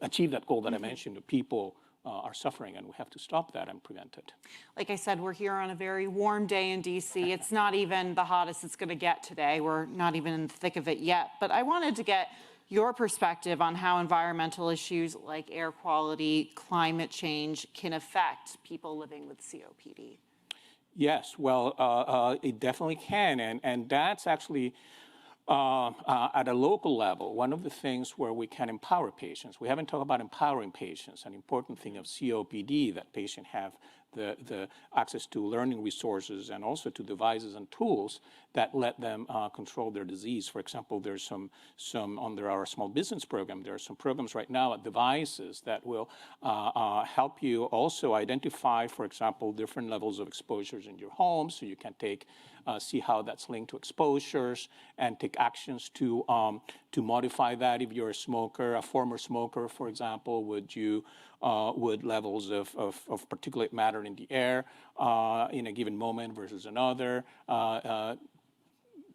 achieve that goal that I mentioned. The people are suffering, and we have to stop that and prevent it. Like I said, we're here on a very warm day in DC. It's not even the hottest it's going to get today. We're not even in the thick of it yet. But I wanted to get your perspective on how environmental issues like air quality, climate change can affect people living with COPD. Yes, well, it definitely can, and that's actually at a local level, one of the things where we can empower patients. We haven't talked about empowering patients, an important thing of COPD, that patients have the access to learning resources and also to devices and tools that let them control their disease. For example, there's some under our small business program, there are some programs right now at devices that will help you also identify, for example, different levels of exposures in your home, so you can see how that's linked to exposures and take actions to modify that. If you're a smoker, a former smoker, for example, would levels of particulate matter in the air in a given moment versus another,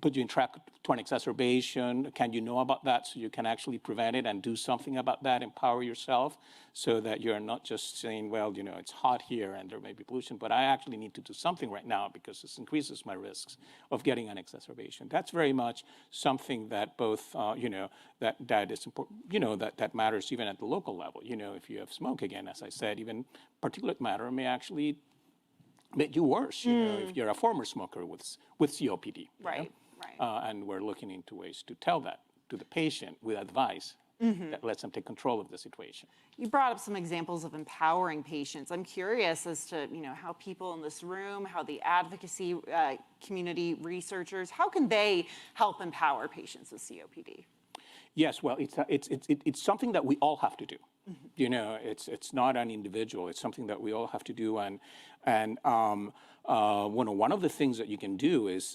put you in track to an exacerbation? Can you know about that so you can actually prevent it and do something about that, empower yourself so that you're not just saying, well, you know, it's hot here and there may be pollution, but I actually need to do something right now because this increases my risks of getting an exacerbation. That's very much something that both, you know, that is important, you know, that matters even at the local level. You know, if you have smoke, again, as I said, even particulate matter may actually make you worse, you know, if you're a former smoker with COPD. Right, right. And we're looking into ways to tell that to the patient with advice that lets them take control of the situation. You brought up some examples of empowering patients. I'm curious as to, you know, how people in this room, how the advocacy community, researchers, how can they help empower patients with COPD? Yes, well, it's something that we all have to do. You know, it's not an individual. It's something that we all have to do. And one of the things that you can do is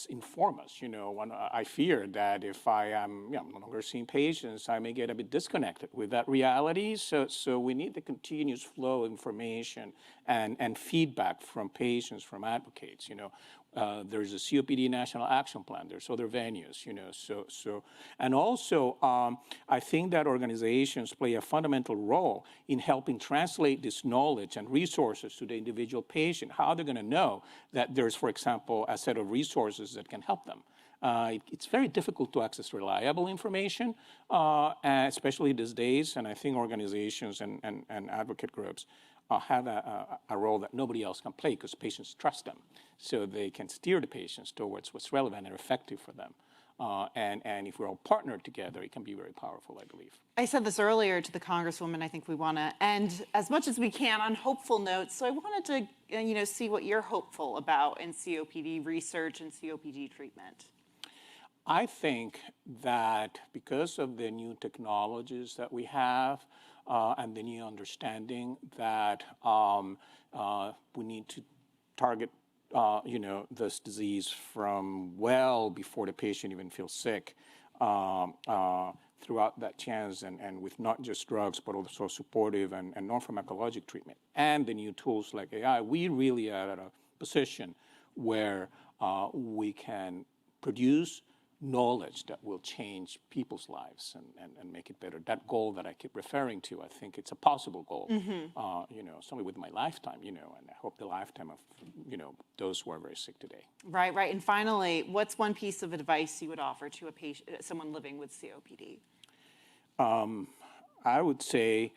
inform us. You know, I fear that if I am no longer seeing patients, I may get a bit disconnected with that reality. So we need the continuous flow of information and feedback from patients, from advocates. You know, there's a COPD National Action Plan. There's other venues, you know. So and also, I think that organizations play a fundamental role in helping translate this knowledge and resources to the individual patient. How they're going to know that there's, for example, a set of resources that can help them. It's very difficult to access reliable information, especially these days. And I think organizations and advocate groups have a role that nobody else can play because patients trust them. So they can steer the patients towards what's relevant and effective for them. And if we're all partnered together, it can be very powerful, I believe. I said this earlier to the Congresswoman. I think we want to end as much as we can on hopeful notes. So I wanted to, you know, see what you're hopeful about in COPD research and COPD treatment. I think that because of the new technologies that we have and the new understanding that we need to target you know, this disease from well before the patient even feels sick throughout that chance and with not just drugs, but also supportive and non-pharmacologic treatment. And the new tools like AI, we really are at a position where we can produce knowledge that will change people's lives and make it better. That goal that I keep referring to, I think it's a possible goal, you know, something with my lifetime, you know, and I hope the lifetime of, you know, those who are very sick today. Right, right. And finally, what's one piece of advice you would offer to a patient, someone living with COPD? I would say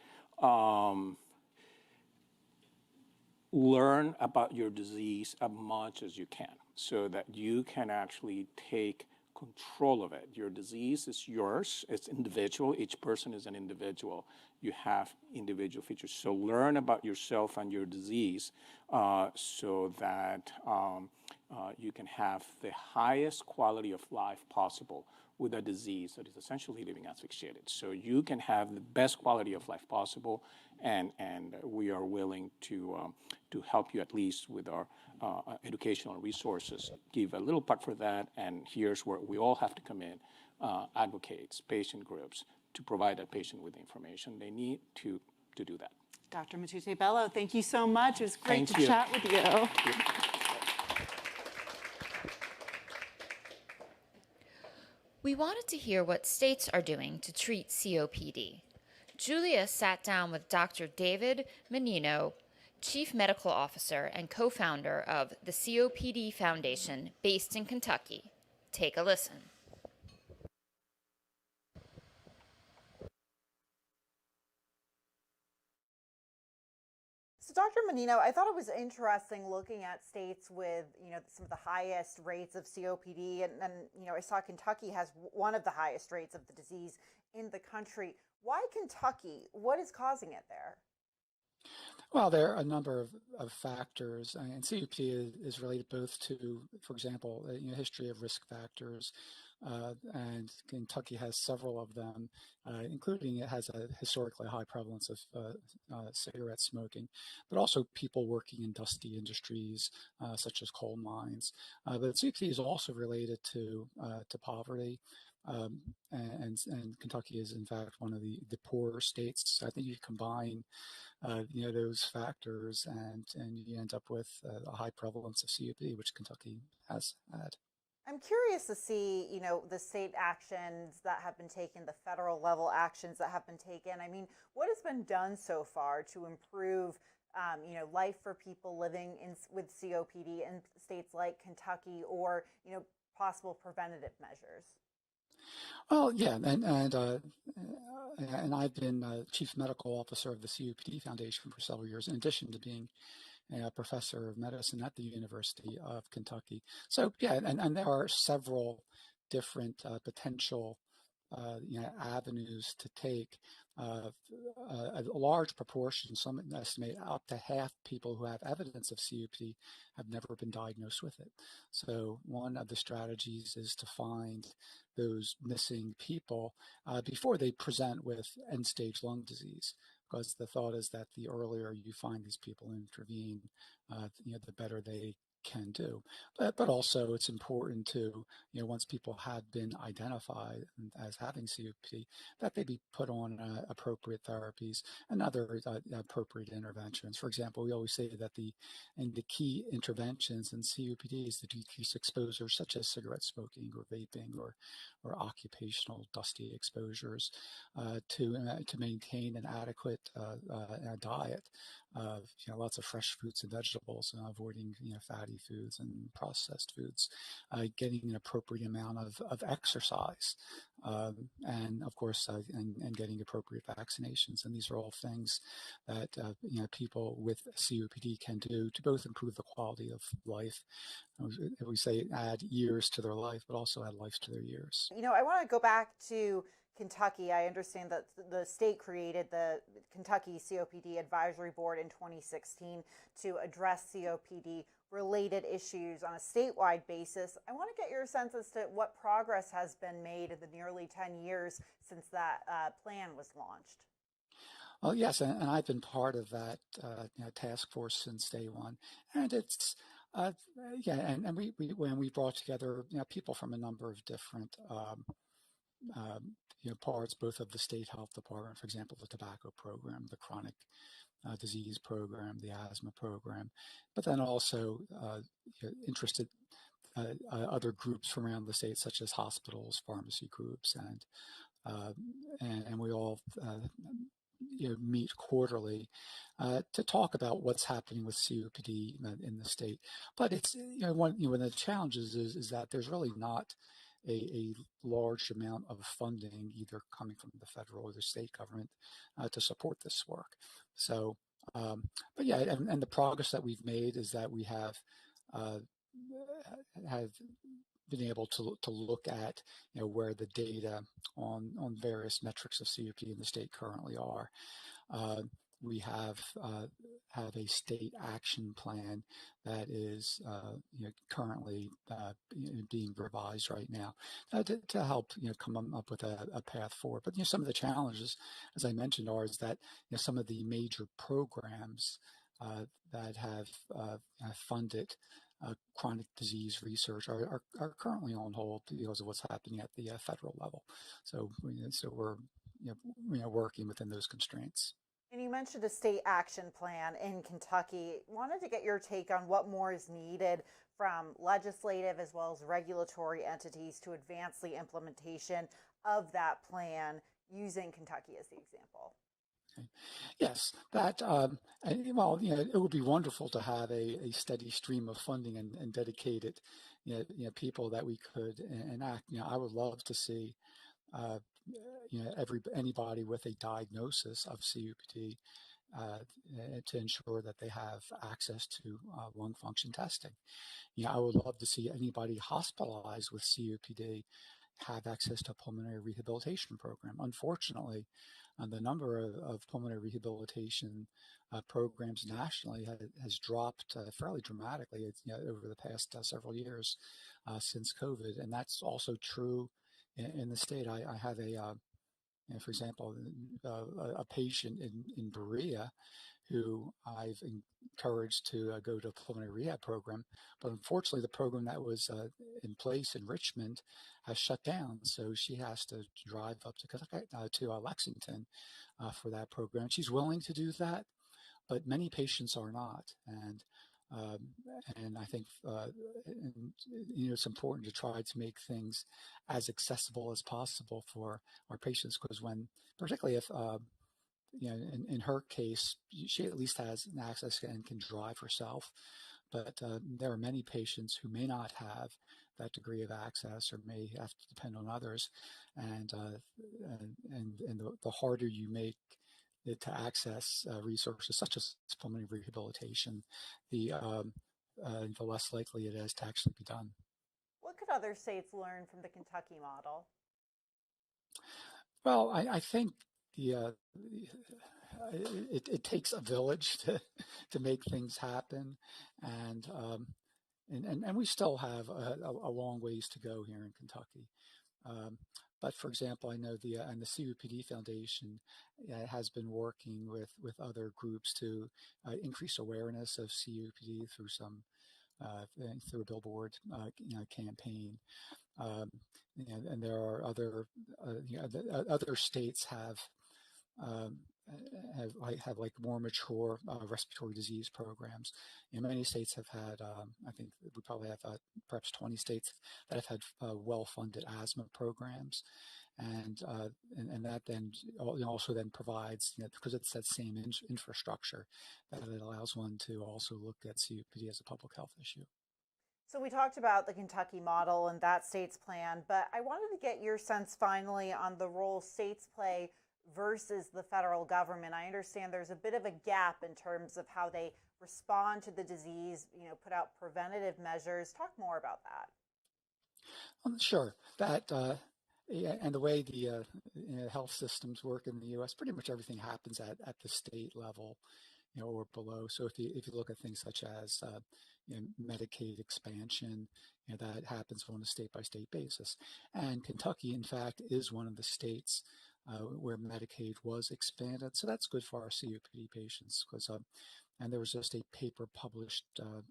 learn about your disease as much as you can so that you can actually take control of it. Your disease is yours. It's individual. Each person is an individual. You have individual features. So learn about yourself and your disease so that you can have the highest quality of life possible with a disease that is essentially living asphyxiated. So you can have the best quality of life possible, and we are willing to help you at least with our educational resources, give a little part for that, and here's where we all have to come in, advocates, patient groups, to provide that patient with the information they need to do that. Dr. Matute Bello, thank you so much. It was great Thank to you. chat with you. Thank you. We wanted to hear what states are doing to treat COPD. Julia sat down with Dr. David Menino, Chief Medical Officer and co-founder of the COPD Foundation based in Kentucky. Take a listen. So Dr. Menino, I thought it was interesting looking at states with, you know, some of the highest rates of COPD, and you know, I saw Kentucky has one of the highest rates of the disease in the country. Why Kentucky? What is causing it there? Well, there are a number of factors, and COPD is related both to, for example, history of risk factors, and Kentucky has several of them, including it has a historically high prevalence of cigarette smoking, but also people working in dusty industries such as coal mines. But COPD is also related to poverty. And Kentucky is in fact one of the poorer states. I think you combine those factors and you end up with a high prevalence of COPD, which Kentucky has had. I'm curious to see, the state actions that have been taken, the federal level actions that have been taken. I mean, what has been done so far to improve, life for people living with COPD in states like Kentucky, or, possible preventative measures? Well, yeah, and I've been chief medical officer of the COPD Foundation for several years, in addition to being a professor of medicine at the University of Kentucky. So yeah, and there are several different potential avenues to take. A large proportion, some estimate up to half people who have evidence of COPD have never been diagnosed with it. So one of the strategies is to find those missing people before they present with end-stage lung disease, because the thought is that the earlier you find these people and intervene, the better they can do. But also it's important to, once people have been identified as having COPD, that they be put on appropriate therapies and other appropriate interventions. For example, we always say that the key interventions in COPD is to decrease exposure, such as cigarette smoking or vaping or occupational dusty exposures, to maintain an adequate diet of lots of fresh fruits and vegetables, avoiding fatty foods and processed foods, getting an appropriate amount of exercise, and of course and getting appropriate vaccinations. And these are all things that people with COPD can do to both improve the quality of life. We say add years to their life, but also add life to their years. I want to go back to Kentucky. I understand that the state created the Kentucky COPD Advisory Board in 2016 to address COPD related issues on a statewide basis. I want to get your sense as to what progress has been made in the nearly 10 years since that plan was launched. Well, yes, and I've been part of that task force since day one, and it's and when we brought together people from a number of different parts, both of the state health department, for example, the tobacco program, the chronic disease program, the asthma program, but then also interested other groups from around the state, such as hospitals, pharmacy groups, and we all meet quarterly to talk about what's happening with COPD in the state. But it's one of the challenges is that there's really not a large amount of funding either coming from the federal or the state government to support this work. So, but yeah, and the progress that we've made is that we have been able to look at where the data on various metrics of COPD in the state currently are. We have a state action plan that is currently being revised right now to help come up with a path forward. But some of the challenges, as I mentioned, is that some of the major programs that have funded chronic disease research are currently on hold because of what's happening at the federal level. So we're working within those constraints. And you mentioned a state action plan in Kentucky. Wanted to get your take on what more is needed from legislative as well as regulatory entities to advance the implementation of that plan, using Kentucky as the example. Yes, that it would be wonderful to have a steady stream of funding and dedicated people that we could enact. I would love to see anybody with a diagnosis of COPD to ensure that they have access to lung function testing. I would love to see anybody hospitalized with COPD have access to a pulmonary rehabilitation program. Unfortunately, the number of pulmonary rehabilitation programs nationally has dropped fairly dramatically over the past several years since COVID, and that's also true in the state. I have for example, a patient in Berea who I've encouraged to go to a pulmonary rehab program, but unfortunately the program that was in place in Richmond has shut down, so she has to drive up to Lexington for that program. She's willing to do that, but many patients are not, and Um, and I think it's important to try to make things as accessible as possible for our patients, because particularly if in her case, she at least has an access and can drive herself. But there are many patients who may not have that degree of access or may have to depend on others. And the harder you make it to access resources such as pulmonary rehabilitation, the less likely it is to actually be done. What could other states learn from the Kentucky model? Well, I think it takes a village to make things happen, and we still have a long ways to go here in Kentucky. But for example, I know the COPD Foundation has been working with other groups to increase awareness of COPD through through a billboard campaign. And there are other states have like more mature respiratory disease programs. Many states have had, I think we probably have perhaps 20 states that have had well-funded asthma programs, and that then also then provides, because it's that same infrastructure, that it allows one to also look at COPD as a public health issue. So we talked about the Kentucky model and that state's plan, but I wanted to get your sense finally on the role states play versus the federal government. I understand there's a bit of a gap in terms of how they respond to the disease, put out preventative measures. Talk more about that. Sure. That and the way the health systems work in the U.S., pretty much everything happens at the state level, or below. So if you look at things such as Medicaid expansion, that happens on a state-by-state basis. And Kentucky, in fact, is one of the states where Medicaid was expanded. So that's good for our COPD patients, because and there was just a paper published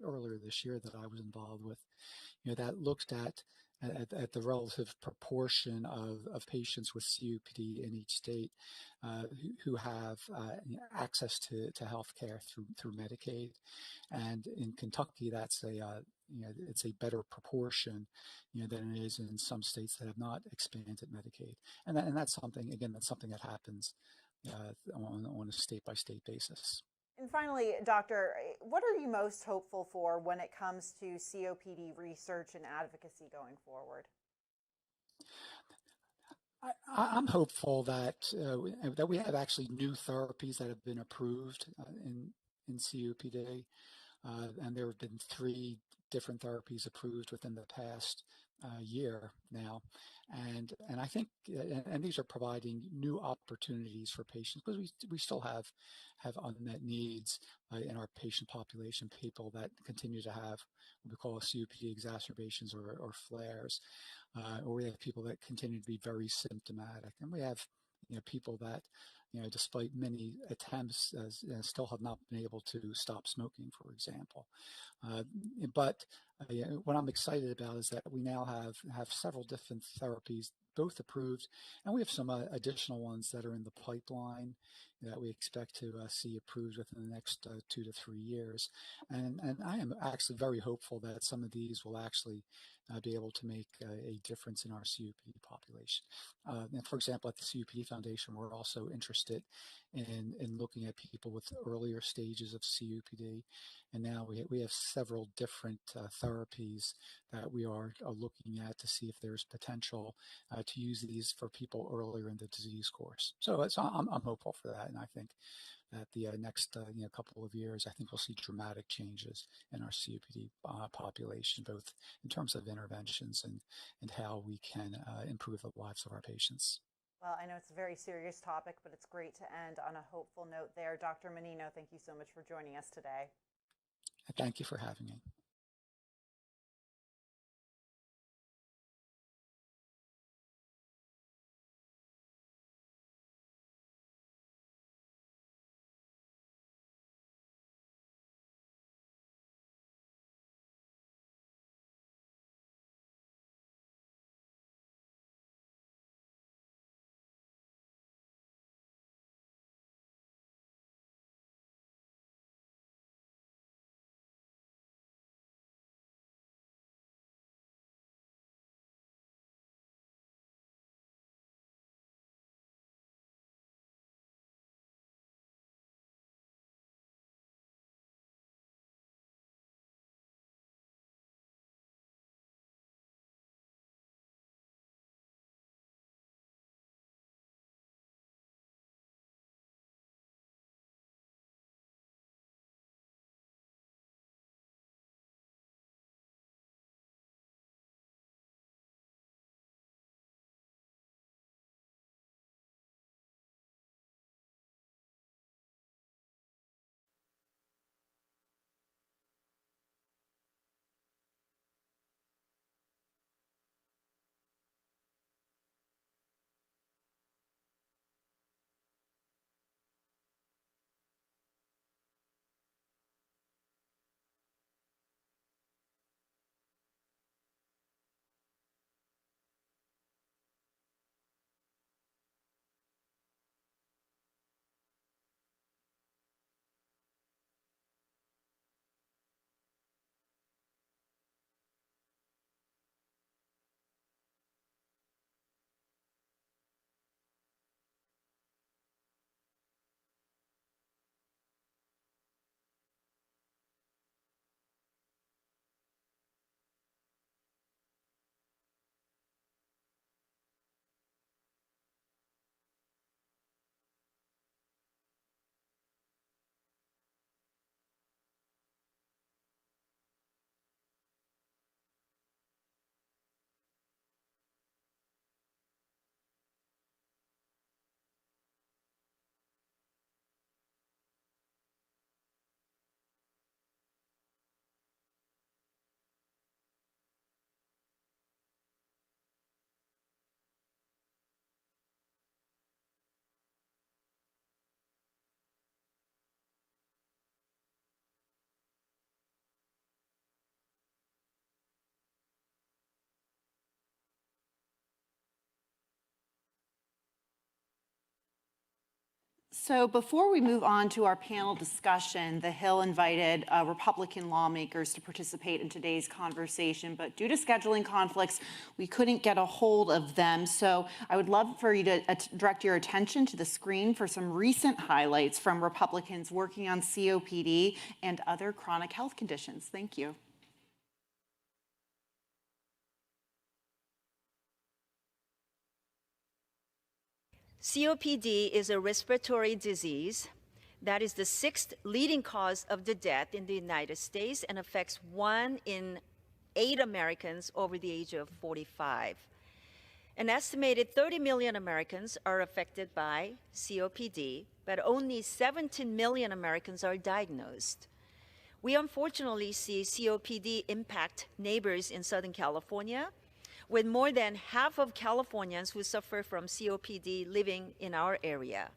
earlier this year that I was involved with, that looked at the relative proportion of patients with COPD in each state who have access to health care through Medicaid. And in Kentucky, that's it's a better proportion than it is in some states that have not expanded Medicaid. And that's something that happens on a state-by-state basis. And finally, Doctor, what are you most hopeful for when it comes to COPD research and advocacy going forward? I'm hopeful that we have actually new therapies that have been approved in COPD, and there have been 3 different therapies approved within the past year now, and I think and these are providing new opportunities for patients, because we still have unmet needs in our patient population, people that continue to have what we call COPD exacerbations or flares, or we have people that continue to be very symptomatic, and we have people that despite many attempts still have not been able to stop smoking, for example. But what I'm excited about is that we now have several different therapies, both approved, and we have some additional ones that are in the pipeline that we expect to see approved within the next 2 to 3 years. And I am actually very hopeful that some of these will actually be able to make a difference in our COPD population. And for example, at the COPD Foundation, we're also interested in looking at people with earlier stages of COPD. And now we have several different therapies that we are looking at to see if there's potential to use these for people earlier in the disease course. So I'm hopeful for that, and I think that the next couple of years, I think we'll see dramatic changes in our COPD population, both in terms of interventions and how we can improve the lives of our patients. Well, I know it's a very serious topic, but it's great to end on a hopeful note there. Dr. Menino, thank you so much for joining us today. Thank you for having me. So before we move on to our panel discussion, the Hill invited Republican lawmakers to participate in today's conversation, but due to scheduling conflicts, we couldn't get a hold of them. So I would love for you to direct your attention to the screen for some recent highlights from Republicans working on COPD and other chronic health conditions. Thank you. COPD is a respiratory disease that is the 6th leading cause of the death in the United States and affects 1 in 8 Americans over the age of 45. An estimated 30 million Americans are affected by COPD, but only 17 million Americans are diagnosed. We unfortunately see COPD impact neighbors in Southern California, with more than half of Californians who suffer from COPD living in our area.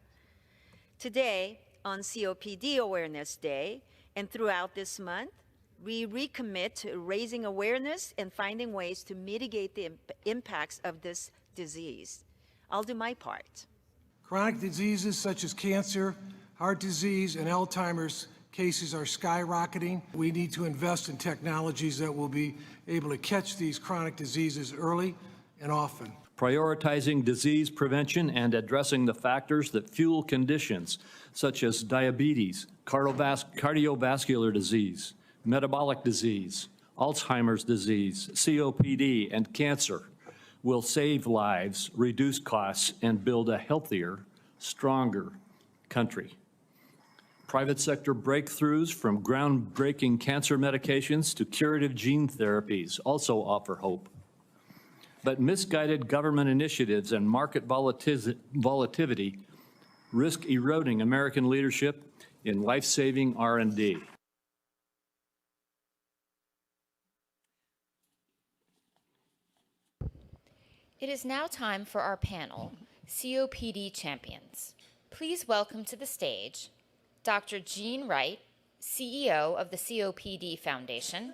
Today, on COPD Awareness Day, and throughout this month, we recommit to raising awareness and finding ways to mitigate the impacts of this disease. I'll do my part. Chronic diseases such as cancer, heart disease, and Alzheimer's cases are skyrocketing. We need to invest in technologies that will be able to catch these chronic diseases early and often. Prioritizing disease prevention and addressing the factors that fuel conditions such as diabetes, cardiovascular disease, metabolic disease, Alzheimer's disease, COPD, and cancer will save lives, reduce costs, and build a healthier, stronger country. Private sector breakthroughs from groundbreaking cancer medications to curative gene therapies also offer hope. But misguided government initiatives and market volatility risk eroding American leadership in life-saving R&D. It is now time for our panel, COPD champions. Please welcome to the stage Dr. Jean Wright, CEO of the COPD Foundation,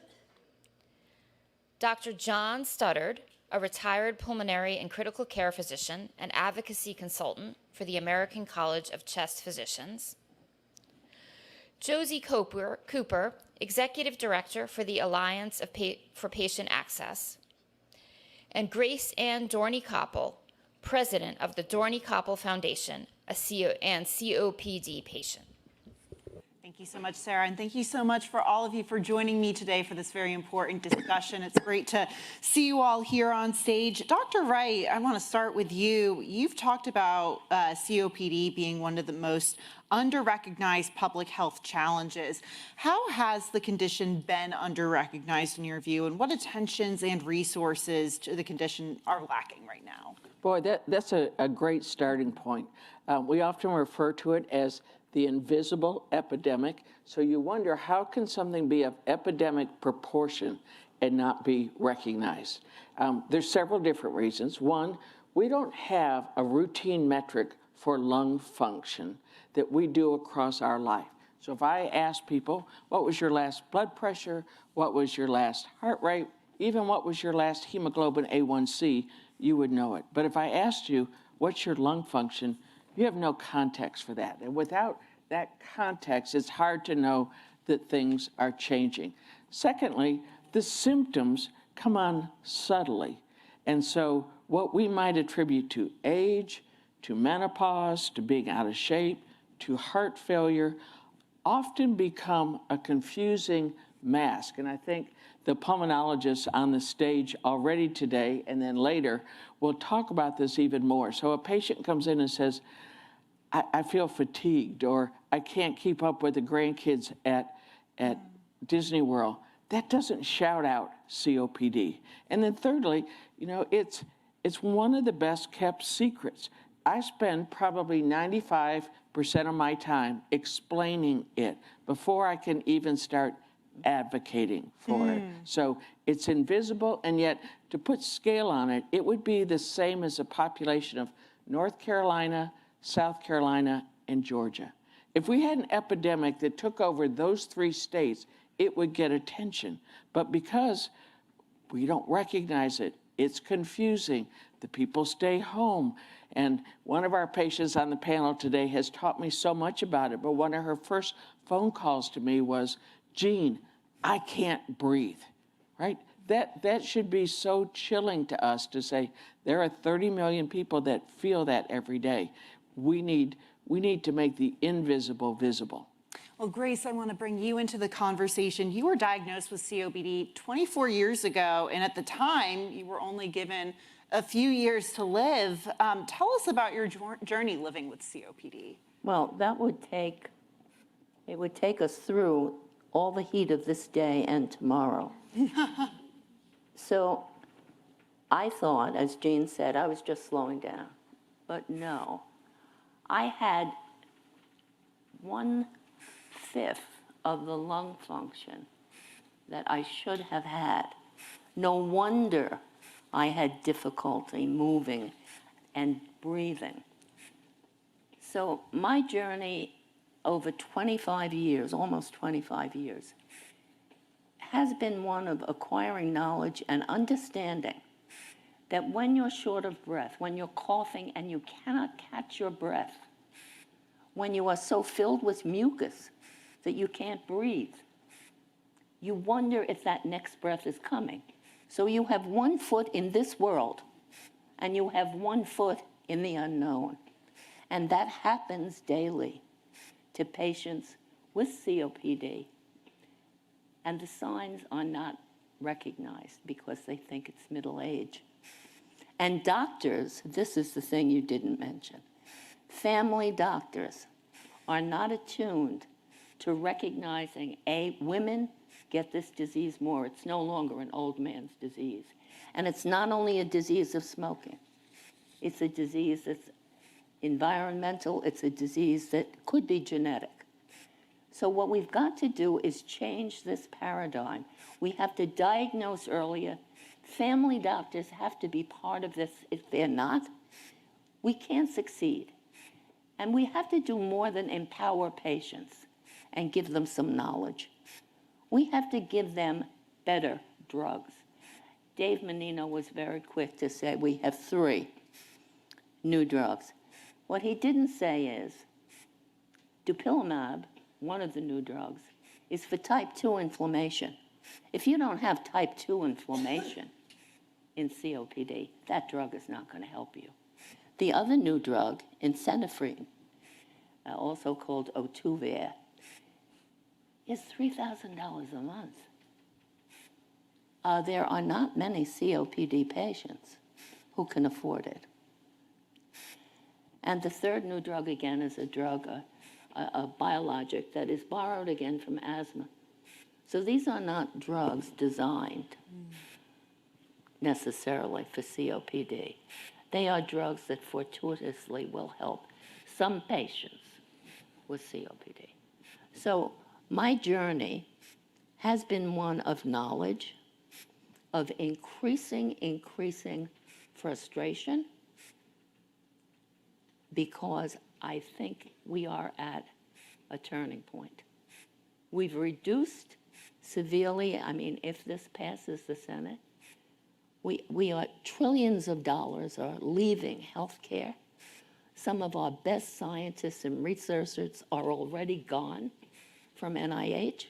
Dr. John Studdard, a retired pulmonary and critical care physician and advocacy consultant for the American College of Chest Physicians, Josie Cooper, Executive Director for the Alliance for Patient Access, and Grace Ann Dorney-Koppel, President of the Dorney-Koppel Foundation, and COPD patient. Thank you so much, Sarah, and thank you so much for all of you for joining me today for this very important discussion. It's great to see you all here on stage. Dr. Wright, I want to start with you. You've talked about COPD being one of the most under-recognized public health challenges. How has the condition been under-recognized in your view, and what attentions and resources to the condition are lacking right now? Boy, that's a great starting point. We often refer to it as the invisible epidemic. So you wonder, how can something be of epidemic proportion and not be recognized? There's several different reasons. One, we don't have a routine metric for lung function that we do across our life. So if I ask people, what was your last blood pressure? What was your last heart rate? Even what was your last hemoglobin A1C? You would know it. But if I asked you, what's your lung function? You have no context for that. And without that context, it's hard to know that things are changing. Secondly, the symptoms come on subtly. And so what we might attribute to age, to menopause, to being out of shape, to heart failure, often become a confusing mask. And I think the pulmonologists on the stage already today and then later will talk about this even more. So a patient comes in and says, I feel fatigued, or I can't keep up with the grandkids at Disney World. That doesn't shout out COPD. And then thirdly, you know, it's one of the best kept secrets. I spend probably 95% of my time explaining it before I can even start advocating for it. So it's invisible, and yet to put scale on it, it would be the same as a population of North Carolina, South Carolina, and Georgia. If we had an epidemic that took over those 3 states, it would get attention. But because we don't recognize it, It's confusing. The people stay home. And one of our patients on the panel today has taught me so much about it, but one of her first phone calls to me was, Jean, I can't breathe, right? That should be so chilling to us to say, there are 30 million people that feel that every day. We need to make the invisible visible. Well, Grace, I want to bring you into the conversation. You were diagnosed with COPD 24 years ago, and at the time, you were only given a few years to live. Tell us about your journey living with COPD. Well, it would take us through all the heat of this day and tomorrow. So I thought, as Jean said, I was just slowing down. But no, I had 1/5 of the lung function that I should have had. No wonder I had difficulty moving and breathing. So my journey over 25 years, almost 25 years, has been one of acquiring knowledge and understanding that when you're short of breath, when you're coughing and you cannot catch your breath, when you are so filled with mucus that you can't breathe, you wonder if that next breath is coming. So you have 1 foot in this world and you have 1 foot in the unknown. And that happens daily to patients with COPD. And the signs are not recognized because they think it's middle age. And doctors, this is the thing you didn't mention, family doctors are not attuned to recognizing, women get this disease more. It's no longer an old man's disease. And it's not only a disease of smoking. It's a disease that's environmental. It's a disease that could be genetic. So what we've got to do is change this paradigm. We have to diagnose earlier. Family doctors have to be part of this. If they're not, we can't succeed. And we have to do more than empower patients and give them some knowledge. We have to give them better drugs. Dave Menino was very quick to say we have 3 new drugs. What he didn't say is dupilumab, one of the new drugs, is for type 2 inflammation. If you don't have type 2 inflammation in COPD, that drug is not going to help you. The other new drug, ensifentrine, also called Ohtuvayre, is $3,000 a month. There are not many COPD patients who can afford it. And the third new drug, again, is a drug, a biologic that is borrowed again from asthma. So these are not drugs designed necessarily for COPD. They are drugs that fortuitously will help some patients with COPD. So my journey has been one of knowledge, of increasing frustration, because I think we are at a turning point. We've reduced severely, I mean, if this passes the Senate, we are trillions of dollars are leaving healthcare. Some of our best scientists and researchers are already gone from NIH.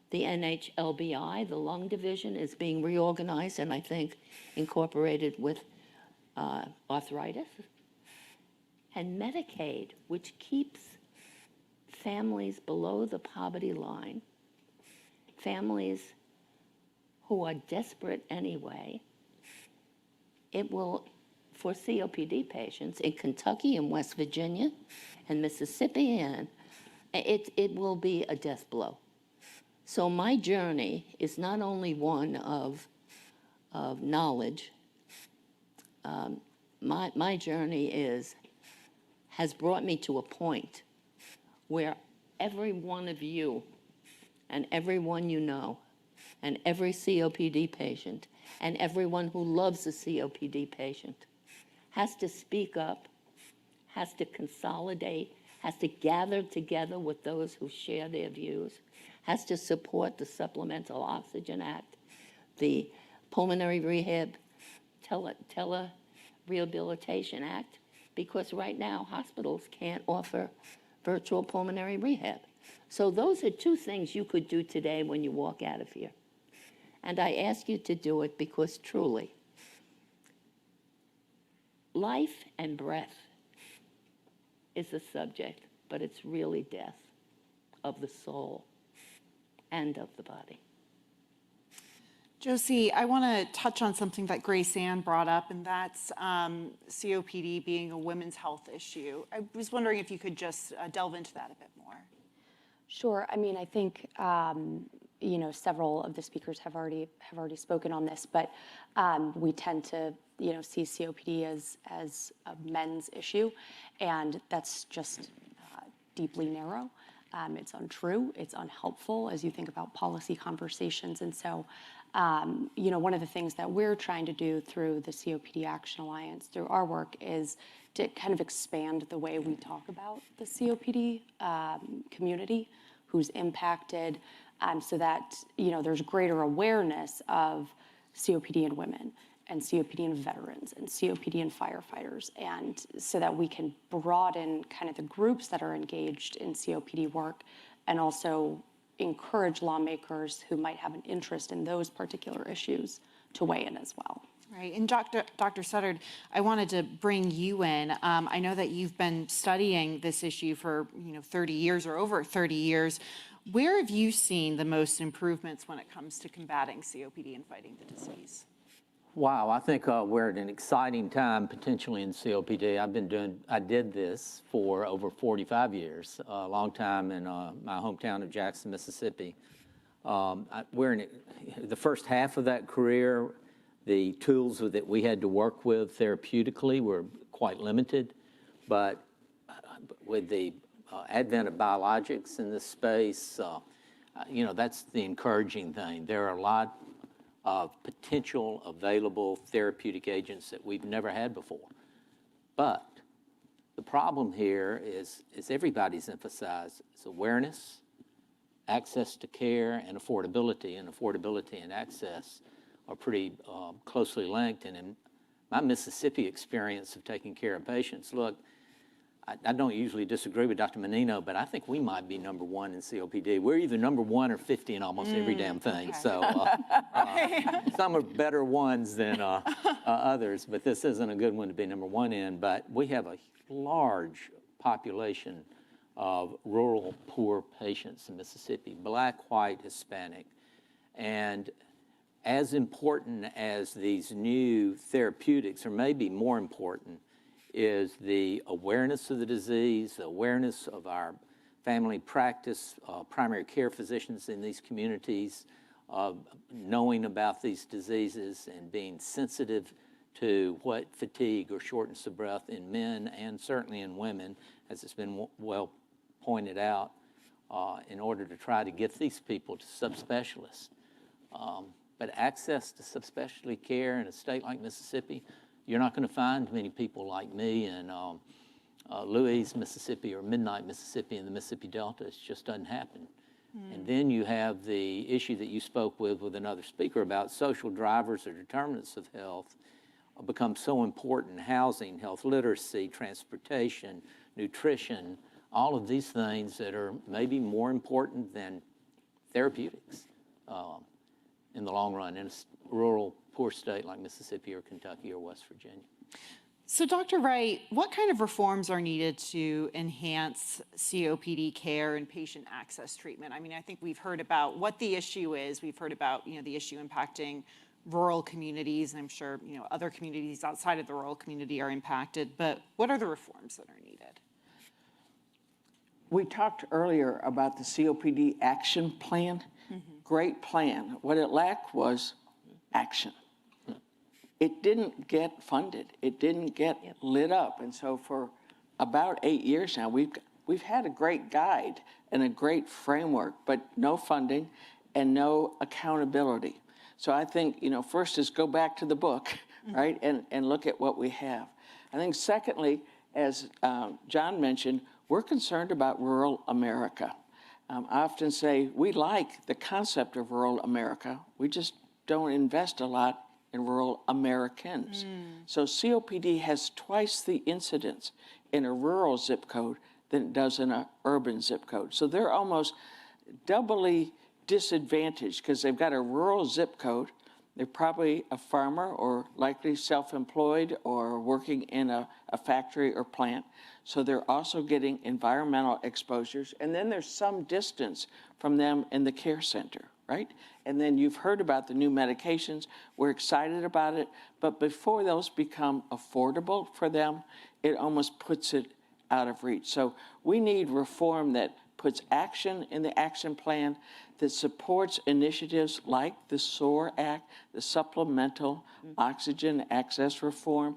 The NHLBI, the lung division, is being reorganized and I think incorporated with arthritis. And Medicaid, which keeps families below the poverty line, families who are desperate anyway, it will, for COPD patients in Kentucky and West Virginia and Mississippi, and it will be a death blow. So my journey is not only one of knowledge, my journey has brought me to a point where every one of you and everyone you know and every COPD patient and everyone who loves a COPD patient has to speak up, has to consolidate, has to gather together with those who share their views, has to support the Supplemental Oxygen Act, the pulmonary rehab Telerehabilitation Act, because right now hospitals can't offer virtual pulmonary rehab. So those are two things you could do today when you walk out of here. And I ask you to do it because truly, life and breath is the subject, but it's really death of the soul and of the body. Josie, I want to touch on something that Grace Ann brought up, and that's COPD being a women's health issue. I was wondering if you could just delve into that a bit more. Sure. I mean, I think several of the speakers have already spoken on this, but we tend to see COPD as a men's issue, and that's just deeply narrow. It's untrue. It's unhelpful as you think about policy conversations, and so. One of the things that we're trying to do through the COPD Action Alliance, through our work, is to kind of expand the way we talk about the COPD community, who's impacted, so that there's greater awareness of COPD in women, and COPD in veterans, and COPD in firefighters, and so that we can broaden kind of the groups that are engaged in COPD work, and also encourage lawmakers who might have an interest in those particular issues to weigh in as well. Right, and Dr. Suttard, I wanted to bring you in. I know that you've been studying this issue for 30 years or over 30 years. Where have you seen the most improvements when it comes to combating COPD and fighting the disease? Wow, I think we're at an exciting time potentially in COPD. I did this for over 45 years, a long time in my hometown of Jackson, Mississippi. We're in the first half of that career. The tools that we had to work with therapeutically were quite limited, but with the advent of biologics in this space, that's the encouraging thing. There are a lot of potential available therapeutic agents that we've never had before. But the problem here is everybody's emphasized is awareness, access to care, and affordability. And affordability and access are pretty closely linked. And in my Mississippi experience of taking care of patients, look, I don't usually disagree with Dr. Menino, but I think we might be number one in COPD. We're either number one or 50 in almost every damn thing. Okay. So some are better ones than others, but this isn't a good one to be number one in. But we have a large population of rural poor patients in Mississippi, Black, white, Hispanic. And as important as these new therapeutics, or maybe more important, is the awareness of the disease, the awareness of our family practice, primary care physicians in these communities, knowing about these diseases and being sensitive to what fatigue or shortness of breath in men and certainly in women, as it's been well pointed out, in order to try to get these people to subspecialists. But access to subspecialty care in a state like Mississippi, you're not going to find many people like me in Louise, Mississippi, or Midnight, Mississippi, in the Mississippi Delta. It just doesn't happen. And then you have the issue that you spoke with another speaker about social drivers or determinants of health become so important. Housing, health literacy, transportation, nutrition, all of these things that are maybe more important than therapeutics in the long run in a rural, poor state like Mississippi or Kentucky or West Virginia. So, Dr. Wright, what kind of reforms are needed to enhance COPD care and patient access treatment? I mean, I think we've heard about what the issue is. We've heard about, the issue impacting rural communities, and I'm sure, other communities outside of the rural community are impacted. But what are the reforms that are needed? We talked earlier about the COPD action plan. Great plan. What it lacked was action. It didn't get funded. It didn't get lit up. And so for about 8 years now, we've had a great guide and a great framework, but no funding and no accountability. So I think, first is go back to the book, right, and look at what we have. I think secondly, as John mentioned, we're concerned about rural America. I often say we like the concept of rural America. We just don't invest a lot and rural Americans. So COPD has twice the incidence in a rural zip code than it does in an urban zip code. So they're almost doubly disadvantaged because they've got a rural zip code. They're probably a farmer or likely self-employed or working in a factory or plant. So they're also getting environmental exposures. And then there's some distance from them in the care center, right? And then you've heard about the new medications. We're excited about it. But before those become affordable for them, it almost puts it out of reach. So we need reform that puts action in the action plan, that supports initiatives like the SOAR Act, the Supplemental Oxygen Access Reform.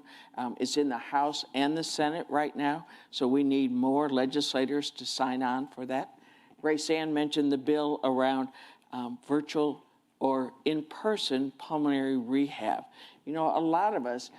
It's in the House and the Senate right now, so we need more legislators to sign on for that. Grace Ann mentioned the bill around virtual or in-person pulmonary rehab. You know, a lot of us,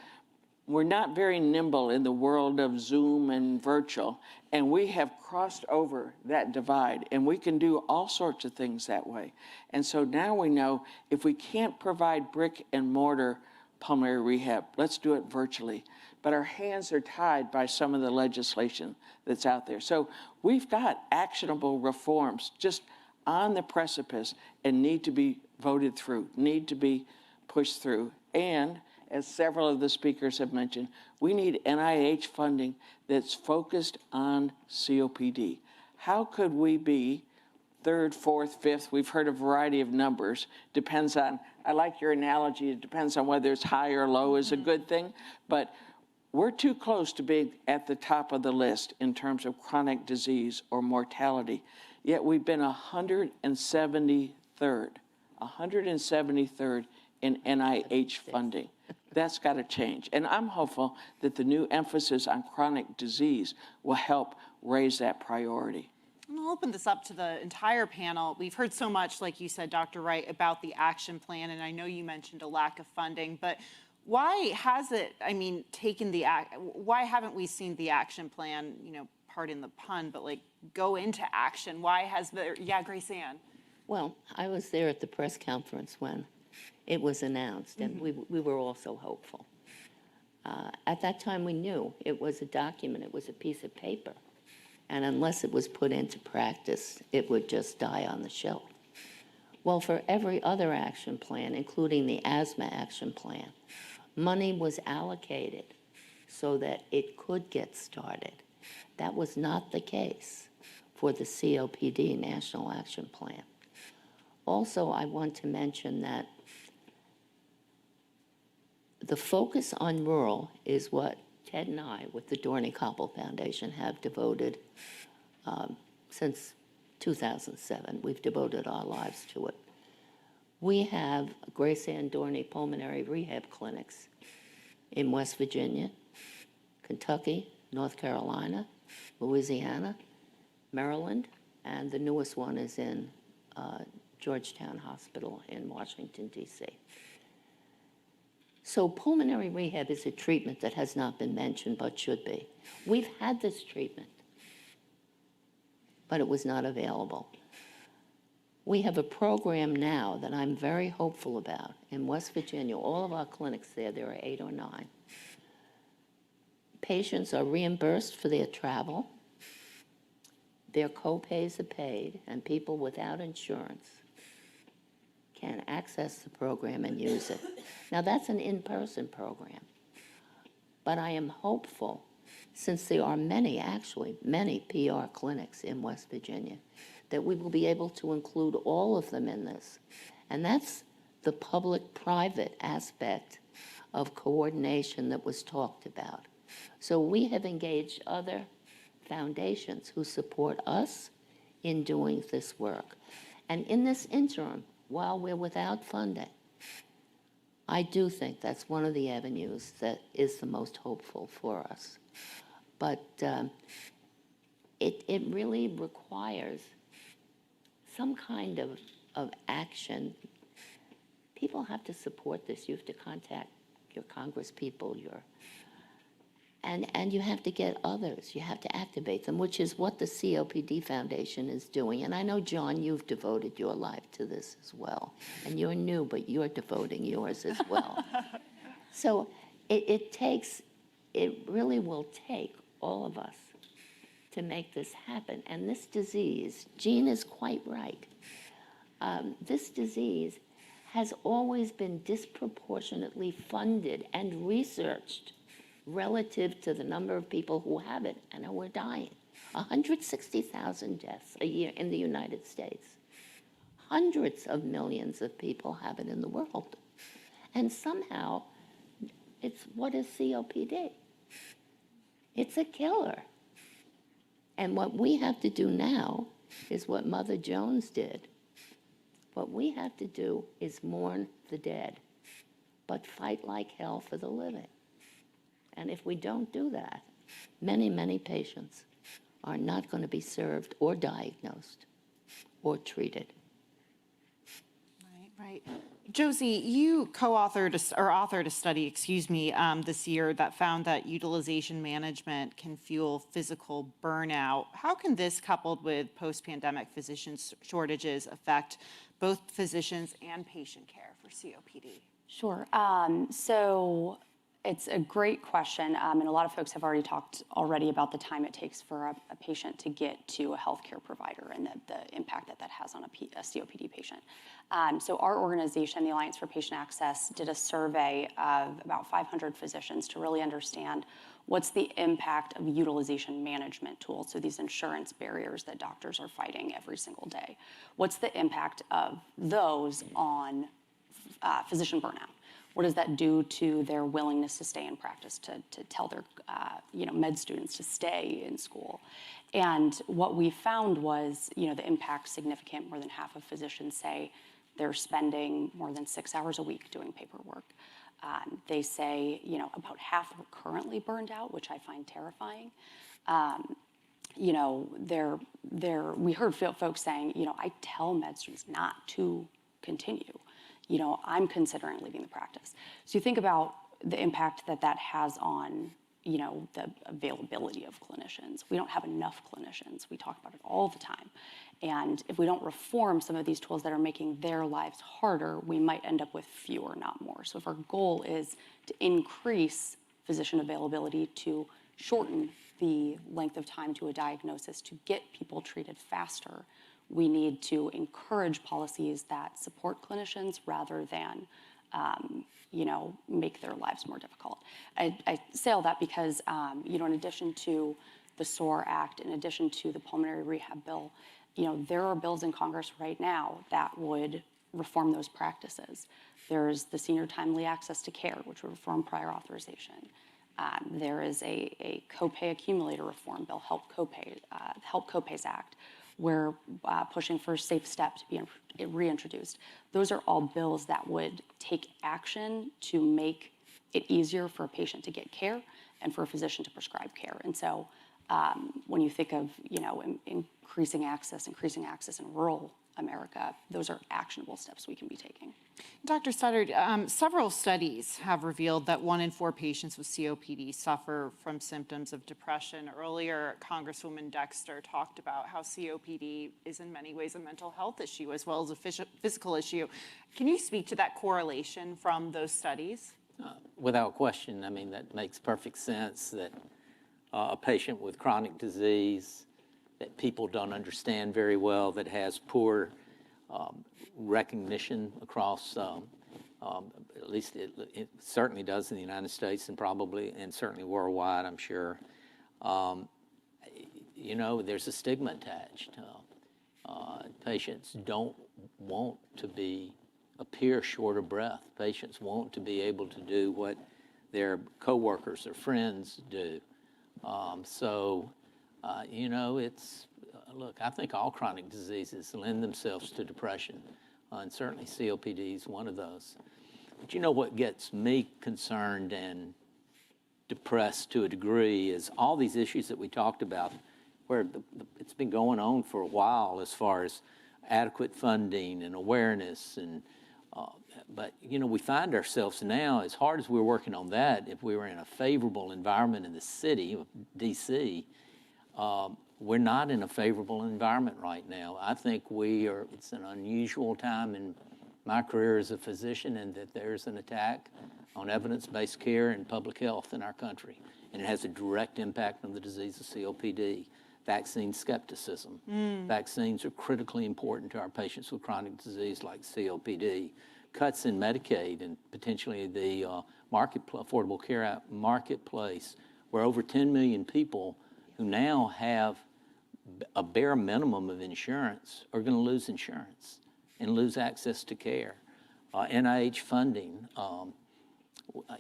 we're not very nimble in the world of Zoom and virtual, and we have crossed over that divide, and we can do all sorts of things that way. And so now we know if we can't provide brick and mortar pulmonary rehab, let's do it virtually. But our hands are tied by some of the legislation that's out there. So we've got actionable reforms just on the precipice and need to be voted through, need to be pushed through. And as several of the speakers have mentioned, we need NIH funding that's focused on COPD. How could we be third, fourth, fifth? We've heard a variety of numbers. Depends on, I like your analogy, it depends on whether it's high or low is a good thing, but we're too close to being at the top of the list in terms of chronic disease or mortality. Yet we've been 173rd in NIH funding. That's got to change. And I'm hopeful that the new emphasis on chronic disease will help raise that priority. I'll open this up to the entire panel. We've heard so much, like you said, Dr. Wright, about the action plan, and I know you mentioned a lack of funding, but why has it, why haven't we seen the action plan, you know, pardon the pun, but like go into action? Why has there, Grace Ann. Well, I was there at the press conference when it was announced, and we were also hopeful. At that time, we knew it was a document, it was a piece of paper, and unless it was put into practice, it would just die on the shelf. Well, for every other action plan, including the asthma action plan, money was allocated so that it could get started. That was not the case for the COPD National Action Plan. Also, I want to mention that the focus on rural is what Ted and I, with the Dorney-Koppel Foundation, have devoted since 2007. We've devoted our lives to it. We have Grace Ann Dorney pulmonary rehab clinics in West Virginia, Kentucky, North Carolina, Louisiana, Maryland, and the newest one is in Georgetown Hospital in Washington, D.C. So pulmonary rehab is a treatment that has not been mentioned but should be. We've had this treatment, but it was not available. We have a program now that I'm very hopeful about in West Virginia. All of our clinics there are 8 or 9. Patients are reimbursed for their travel. Their co-pays are paid, and people without insurance can access the program and use it. Now, that's an in-person program. But I am hopeful, since there are many PR clinics in West Virginia, that we will be able to include all of them in this. And that's the public-private aspect of coordination that was talked about. So we have engaged other foundations who support us in doing this work. And in this interim, while we're without funding, I do think that's one of the avenues that is the most hopeful for us. But it really requires some kind of action. People have to support this. You have to contact your congresspeople, And you have to get others, you have to activate them, which is what the COPD Foundation is doing. And I know, John, you've devoted your life to this as well. And you're new, but you're devoting yours as well. So it really will take all of us to make this happen. And this disease, Jean is quite right. This disease has always been disproportionately funded and researched relative to the number of people who have it and who are dying. 160,000 deaths a year in the United States. Hundreds of millions of people have it in the world. And somehow, what is COPD? It's a killer. And what we have to do now is what Mother Jones did. What we have to do is mourn the dead, but fight like hell for the living. And if we don't do that, many, many patients are not going to be served or diagnosed or treated. Right. Josie, you authored a study, this year that found that utilization management can fuel physical burnout. How can this, coupled with post-pandemic physician shortages, affect both physicians and patient care for COPD? Sure. So it's a great question, and a lot of folks have already talked about the time it takes for a patient to get to a healthcare provider and the impact that has on a COPD patient. So our organization, the Alliance for Patient Access, did a survey of about 500 physicians to really understand what's the impact of utilization management tools, so these insurance barriers that doctors are fighting every single day. What's the impact of those on physician burnout? What does that do to their willingness to stay in practice, to tell their med students to stay in school? And what we found was, the impact significant. More than half of physicians say they're spending more than 6 hours a week doing paperwork. They say, about half are currently burned out, which I find terrifying. We heard folks saying, I tell med students not to continue. I'm considering leaving the practice. So you think about the impact that has on, the availability of clinicians. We don't have enough clinicians. We talk about it all the time. And if we don't reform some of these tools that are making their lives harder, we might end up with fewer, not more. So if our goal is to increase physician availability, to shorten the length of time to a diagnosis, to get people treated faster, we need to encourage policies that support clinicians rather than, make their lives more difficult. I say all that because, in addition to the SOAR Act, in addition to the pulmonary rehab bill, there are bills in Congress right now that would reform those practices. There's the Senior Timely Access to Care, which would reform prior authorization. There is a copay accumulator reform bill, Help Copays Act, we're pushing for Safe Step to be reintroduced. Those are all bills that would take action to make it easier for a patient to get care and for a physician to prescribe care. And so when you think of, increasing access in rural America, those are actionable steps we can be taking. Dr. Stoddard, several studies have revealed that 1 in 4 patients with COPD suffer from symptoms of depression. Earlier, Congresswoman Dexter talked about how COPD is in many ways a mental health issue as well as a physical issue. Can you speak to that correlation from those studies? Without question. That makes perfect sense that a patient with chronic disease that people don't understand very well, that has poor recognition across, at least it certainly does in the United States and certainly worldwide, I'm sure. There's a stigma attached. Patients don't want to appear short of breath. Patients want to be able to do what their coworkers or friends do. Look, I think all chronic diseases lend themselves to depression, and certainly COPD is one of those. But what gets me concerned and depressed to a degree is all these issues that we talked about, where it's been going on for a while as far as adequate funding and awareness and But, you know, we find ourselves now, as hard as we're working on that, if we were in a favorable environment in the city of D.C., we're not in a favorable environment right now. I think it's an unusual time in my career as a physician, and that there's an attack on evidence-based care and public health in our country. And it has a direct impact on the disease of COPD. Vaccine skepticism. Vaccines are critically important to our patients with chronic disease like COPD. Cuts in Medicaid and potentially the Affordable Care Act marketplace, where over 10 million people who now have a bare minimum of insurance are going to lose insurance and lose access to care. NIH funding,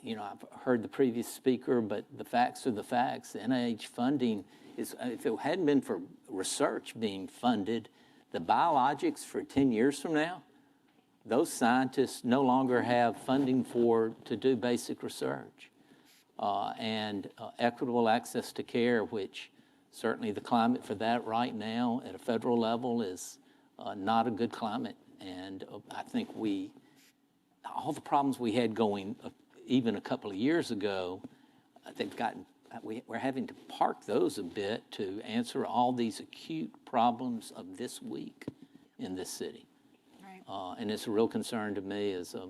you know, I've heard the previous speaker, but the facts are the facts. The NIH funding is, if it hadn't been for research being funded, the biologics for 10 years from now, those scientists no longer have funding to do basic research. And equitable access to care, which certainly the climate for that right now at a federal level is not a good climate. And I think all the problems we had going even a couple of years ago, we're having to park those a bit to answer all these acute problems of this week in this city. Right. And it's a real concern to me as a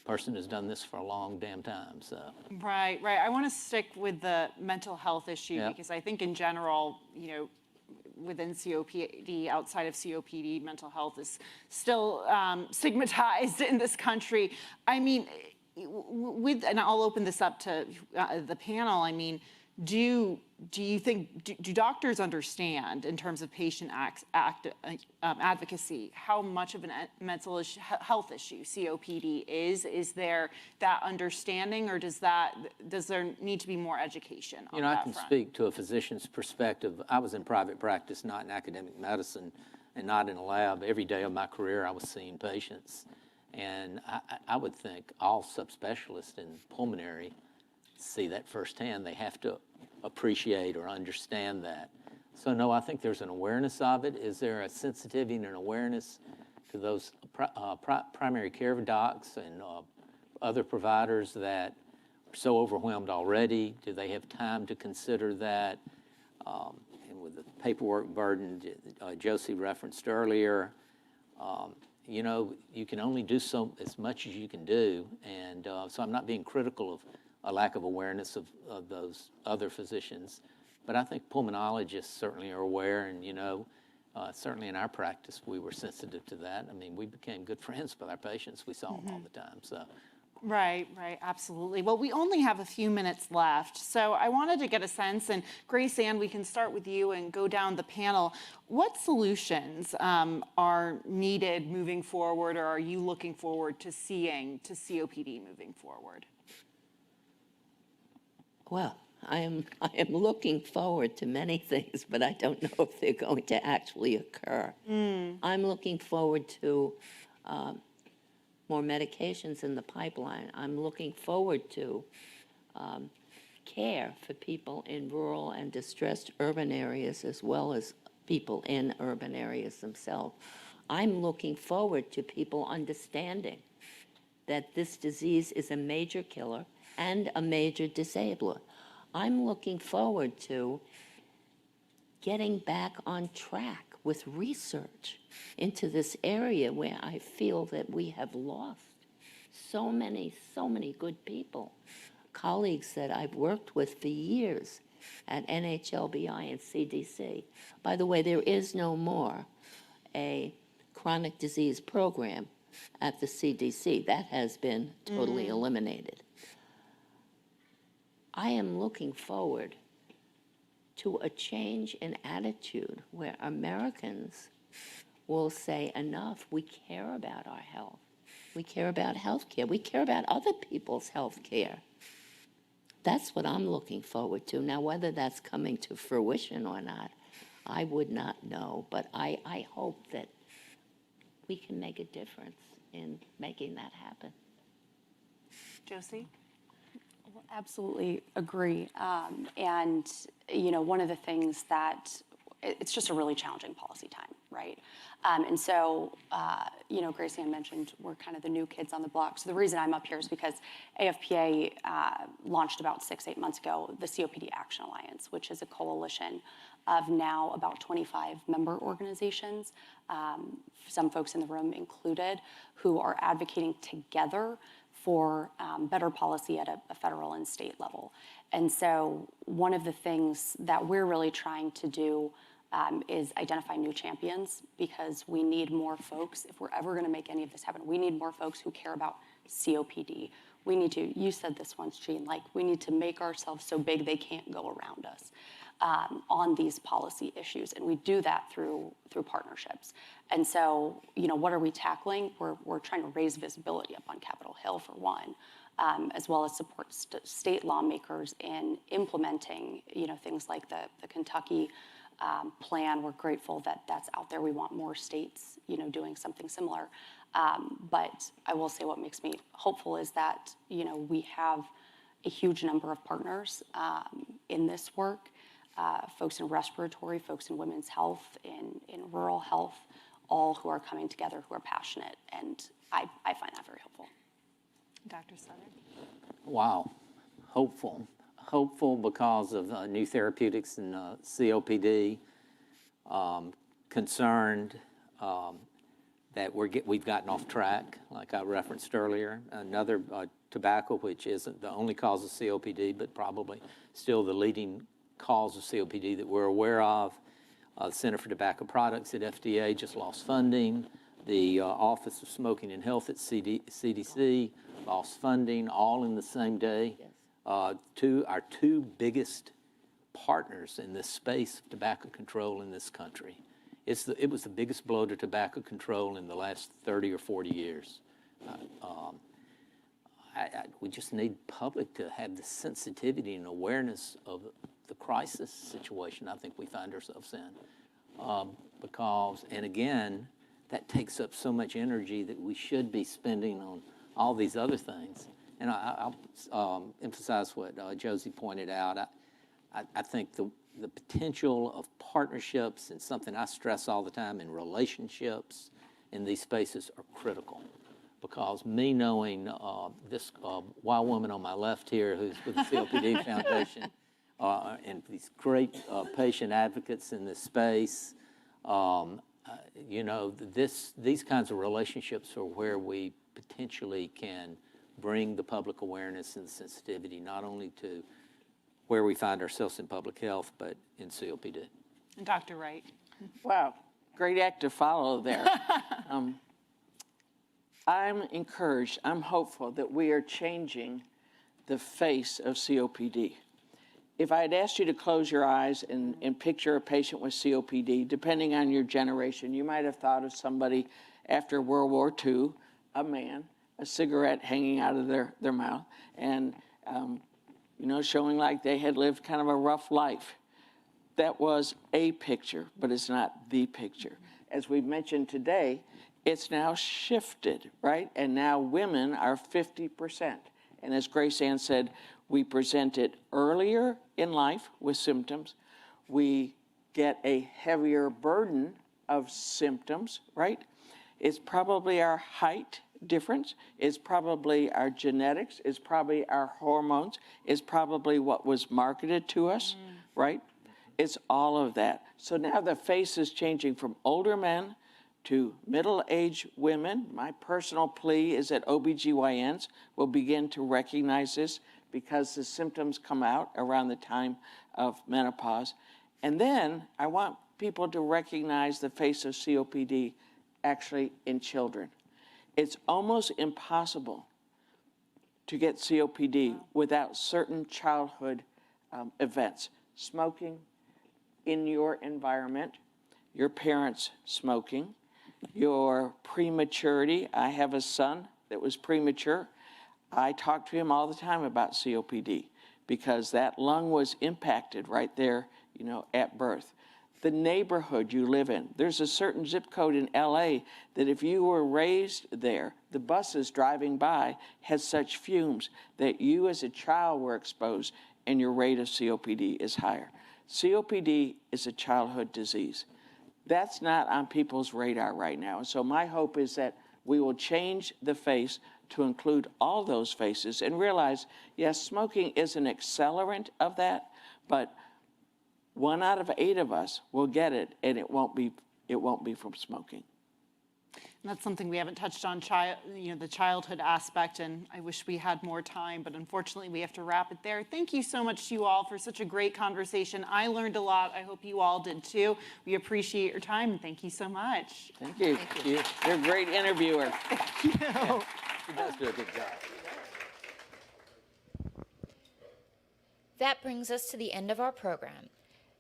person who's done this for a long damn time. So. Right. I want to stick with the mental health issue because I think in general, you know, within COPD, outside of COPD, mental health is still stigmatized in this country. I mean, and I'll open this up to the panel. I mean, do you think, do doctors understand in terms of patient advocacy how much of a mental health issue COPD is? Is there that understanding, or does there need to be more education on that front? You know, I can speak to a physician's perspective. I was in private practice, not in academic medicine, and not in a lab. Every day of my career, I was seeing patients. And I would think all subspecialists in pulmonary see that firsthand. They have to appreciate or understand that. So no, I think there's an awareness of it. Is there a sensitivity and an awareness to those primary care docs and other providers that are so overwhelmed already? Do they have time to consider that? And with the paperwork burden Josie referenced earlier, you know, you can only do as much as you can do. And so I'm not being critical of a lack of awareness of those other physicians. But I think pulmonologists certainly are aware, and, you know, certainly in our practice, we were sensitive to that. I mean, we became good friends with our patients. We saw them all the time, so. Right, absolutely. Well, we only have a few minutes left, so I wanted to get a sense, and Grace Ann, we can start with you and go down the panel. What solutions are needed moving forward, or are you looking forward to seeing to COPD moving forward? Well, I am looking forward to many things, but I don't know if they're going to actually occur. I'm looking forward to more medications in the pipeline. I'm looking forward to care for people in rural and distressed urban areas, as well as people in urban areas themselves. I'm looking forward to people understanding that this disease is a major killer and a major disabler. I'm looking forward to getting back on track with research into this area where I feel that we have lost so many good people, colleagues that I've worked with for years at NHLBI and CDC. By the way, there is no more a chronic disease program at the CDC. That has been totally eliminated. I am looking forward to a change in attitude where Americans will say, enough, we care about our health. We care about health care. We care about other people's health care. That's what I'm looking forward to. Now, whether that's coming to fruition or not, I would not know, but I hope that we can make a difference in making that happen. Josie? Absolutely agree. And, you know, one of the things that it's just a really challenging policy time right? And so, Gracie Ann mentioned we're kind of the new kids on the block. So the reason I'm up here is because AFPA launched about 6-8 months ago the COPD Action Alliance, which is a coalition of now about 25 member organizations, some folks in the room included, who are advocating together for better policy at a federal and state level. And so one of the things that we're really trying to do is identify new champions, because we need more folks. If we're ever going to make any of this happen, we need more folks who care about COPD. We need to, you said this once, Jean, like we need to make ourselves so big they can't go around us on these policy issues. And we do that through partnerships. And so, what are we tackling? We're trying to raise visibility up on Capitol Hill, for one, as well as support state lawmakers in implementing, things like the Kentucky plan. We're grateful that that's out there. We want more states, doing something similar. But I will say what makes me hopeful is that, we have a huge number of partners in this work, folks in respiratory, folks in women's health, in rural health, all who are coming together, who are passionate. And I find that very hopeful. Dr. Sutter? Wow, hopeful. Hopeful because of new therapeutics in COPD, concerned that we've gotten off track, like I referenced earlier. Another, tobacco, which isn't the only cause of COPD, but probably still the leading cause of COPD that we're aware of. The Center for Tobacco Products at FDA just lost funding. The Office of Smoking and Health at CDC lost funding, all in the same day. Our two biggest partners in this space of tobacco control in this country. It was the biggest blow to tobacco control in the last 30 or 40 years. We just need public to have the sensitivity and awareness of the crisis situation I think we find ourselves in. Because, and again, that takes up so much energy that we should be spending on all these other things. And I'll emphasize what Josie pointed out. I think the potential of partnerships, and something I stress all the time, in relationships in these spaces are critical. Because me knowing this wild woman on my left here who's with the COPD Foundation, and these great patient advocates in this space, these kinds of relationships are where we potentially can bring the public awareness and the sensitivity, not only to where we find ourselves in public health, but in COPD. And Dr. Wright? Wow, great act to follow there. I'm encouraged, I'm hopeful that we are changing the face of COPD. If I had asked you to close your eyes and picture a patient with COPD, depending on your generation, you might have thought of somebody after World War II, a man, a cigarette hanging out of their mouth, and showing like they had lived kind of a rough life. That was a picture, but it's not the picture. As we've mentioned today, it's now shifted, right? And now women are 50%. And as Grace Ann said, we present it earlier in life with symptoms. We get a heavier burden of symptoms, right? It's probably our height difference. It's probably our genetics. It's probably our hormones. It's probably what was marketed to us, right? It's all of that. So now the face is changing from older men to middle-aged women. My personal plea is that OBGYNs will begin to recognize this because the symptoms come out around the time of menopause. And then I want people to recognize the face of COPD actually in children. It's almost impossible to get COPD without certain childhood events. Smoking in your environment, your parents smoking, your prematurity. I have a son that was premature. I talk to him all the time about COPD because that lung was impacted right there, at birth. The neighborhood you live in. There's a certain zip code in LA that if you were raised there, the buses driving by had such fumes that you as a child were exposed and your rate of COPD is higher. COPD is a childhood disease. That's not on people's radar right now. And so my hope is that we will change the face to include all those faces and realize, yes, smoking is an accelerant of that, but 1 out of 8 of us will get it, and it won't be from smoking. And that's something we haven't touched on, the childhood aspect, and I wish we had more time, but unfortunately we have to wrap it there. Thank you so much to you all for such a great conversation. I learned a lot. I hope you all did too. We appreciate your time, and thank you so much. Thank you. Thank you. You're a great interviewer. Thank you. Yeah, she does do a good job. That brings us to the end of our program.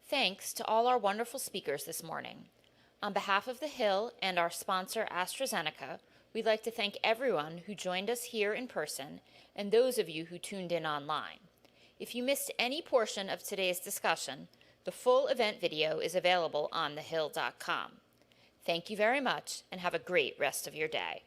Thanks to all our wonderful speakers this morning. On behalf of The Hill and our sponsor AstraZeneca, we'd like to thank everyone who joined us here in person and those of you who tuned in online. If you missed any portion of today's discussion, the full event video is available on thehill.com. Thank you very much and have a great rest of your day.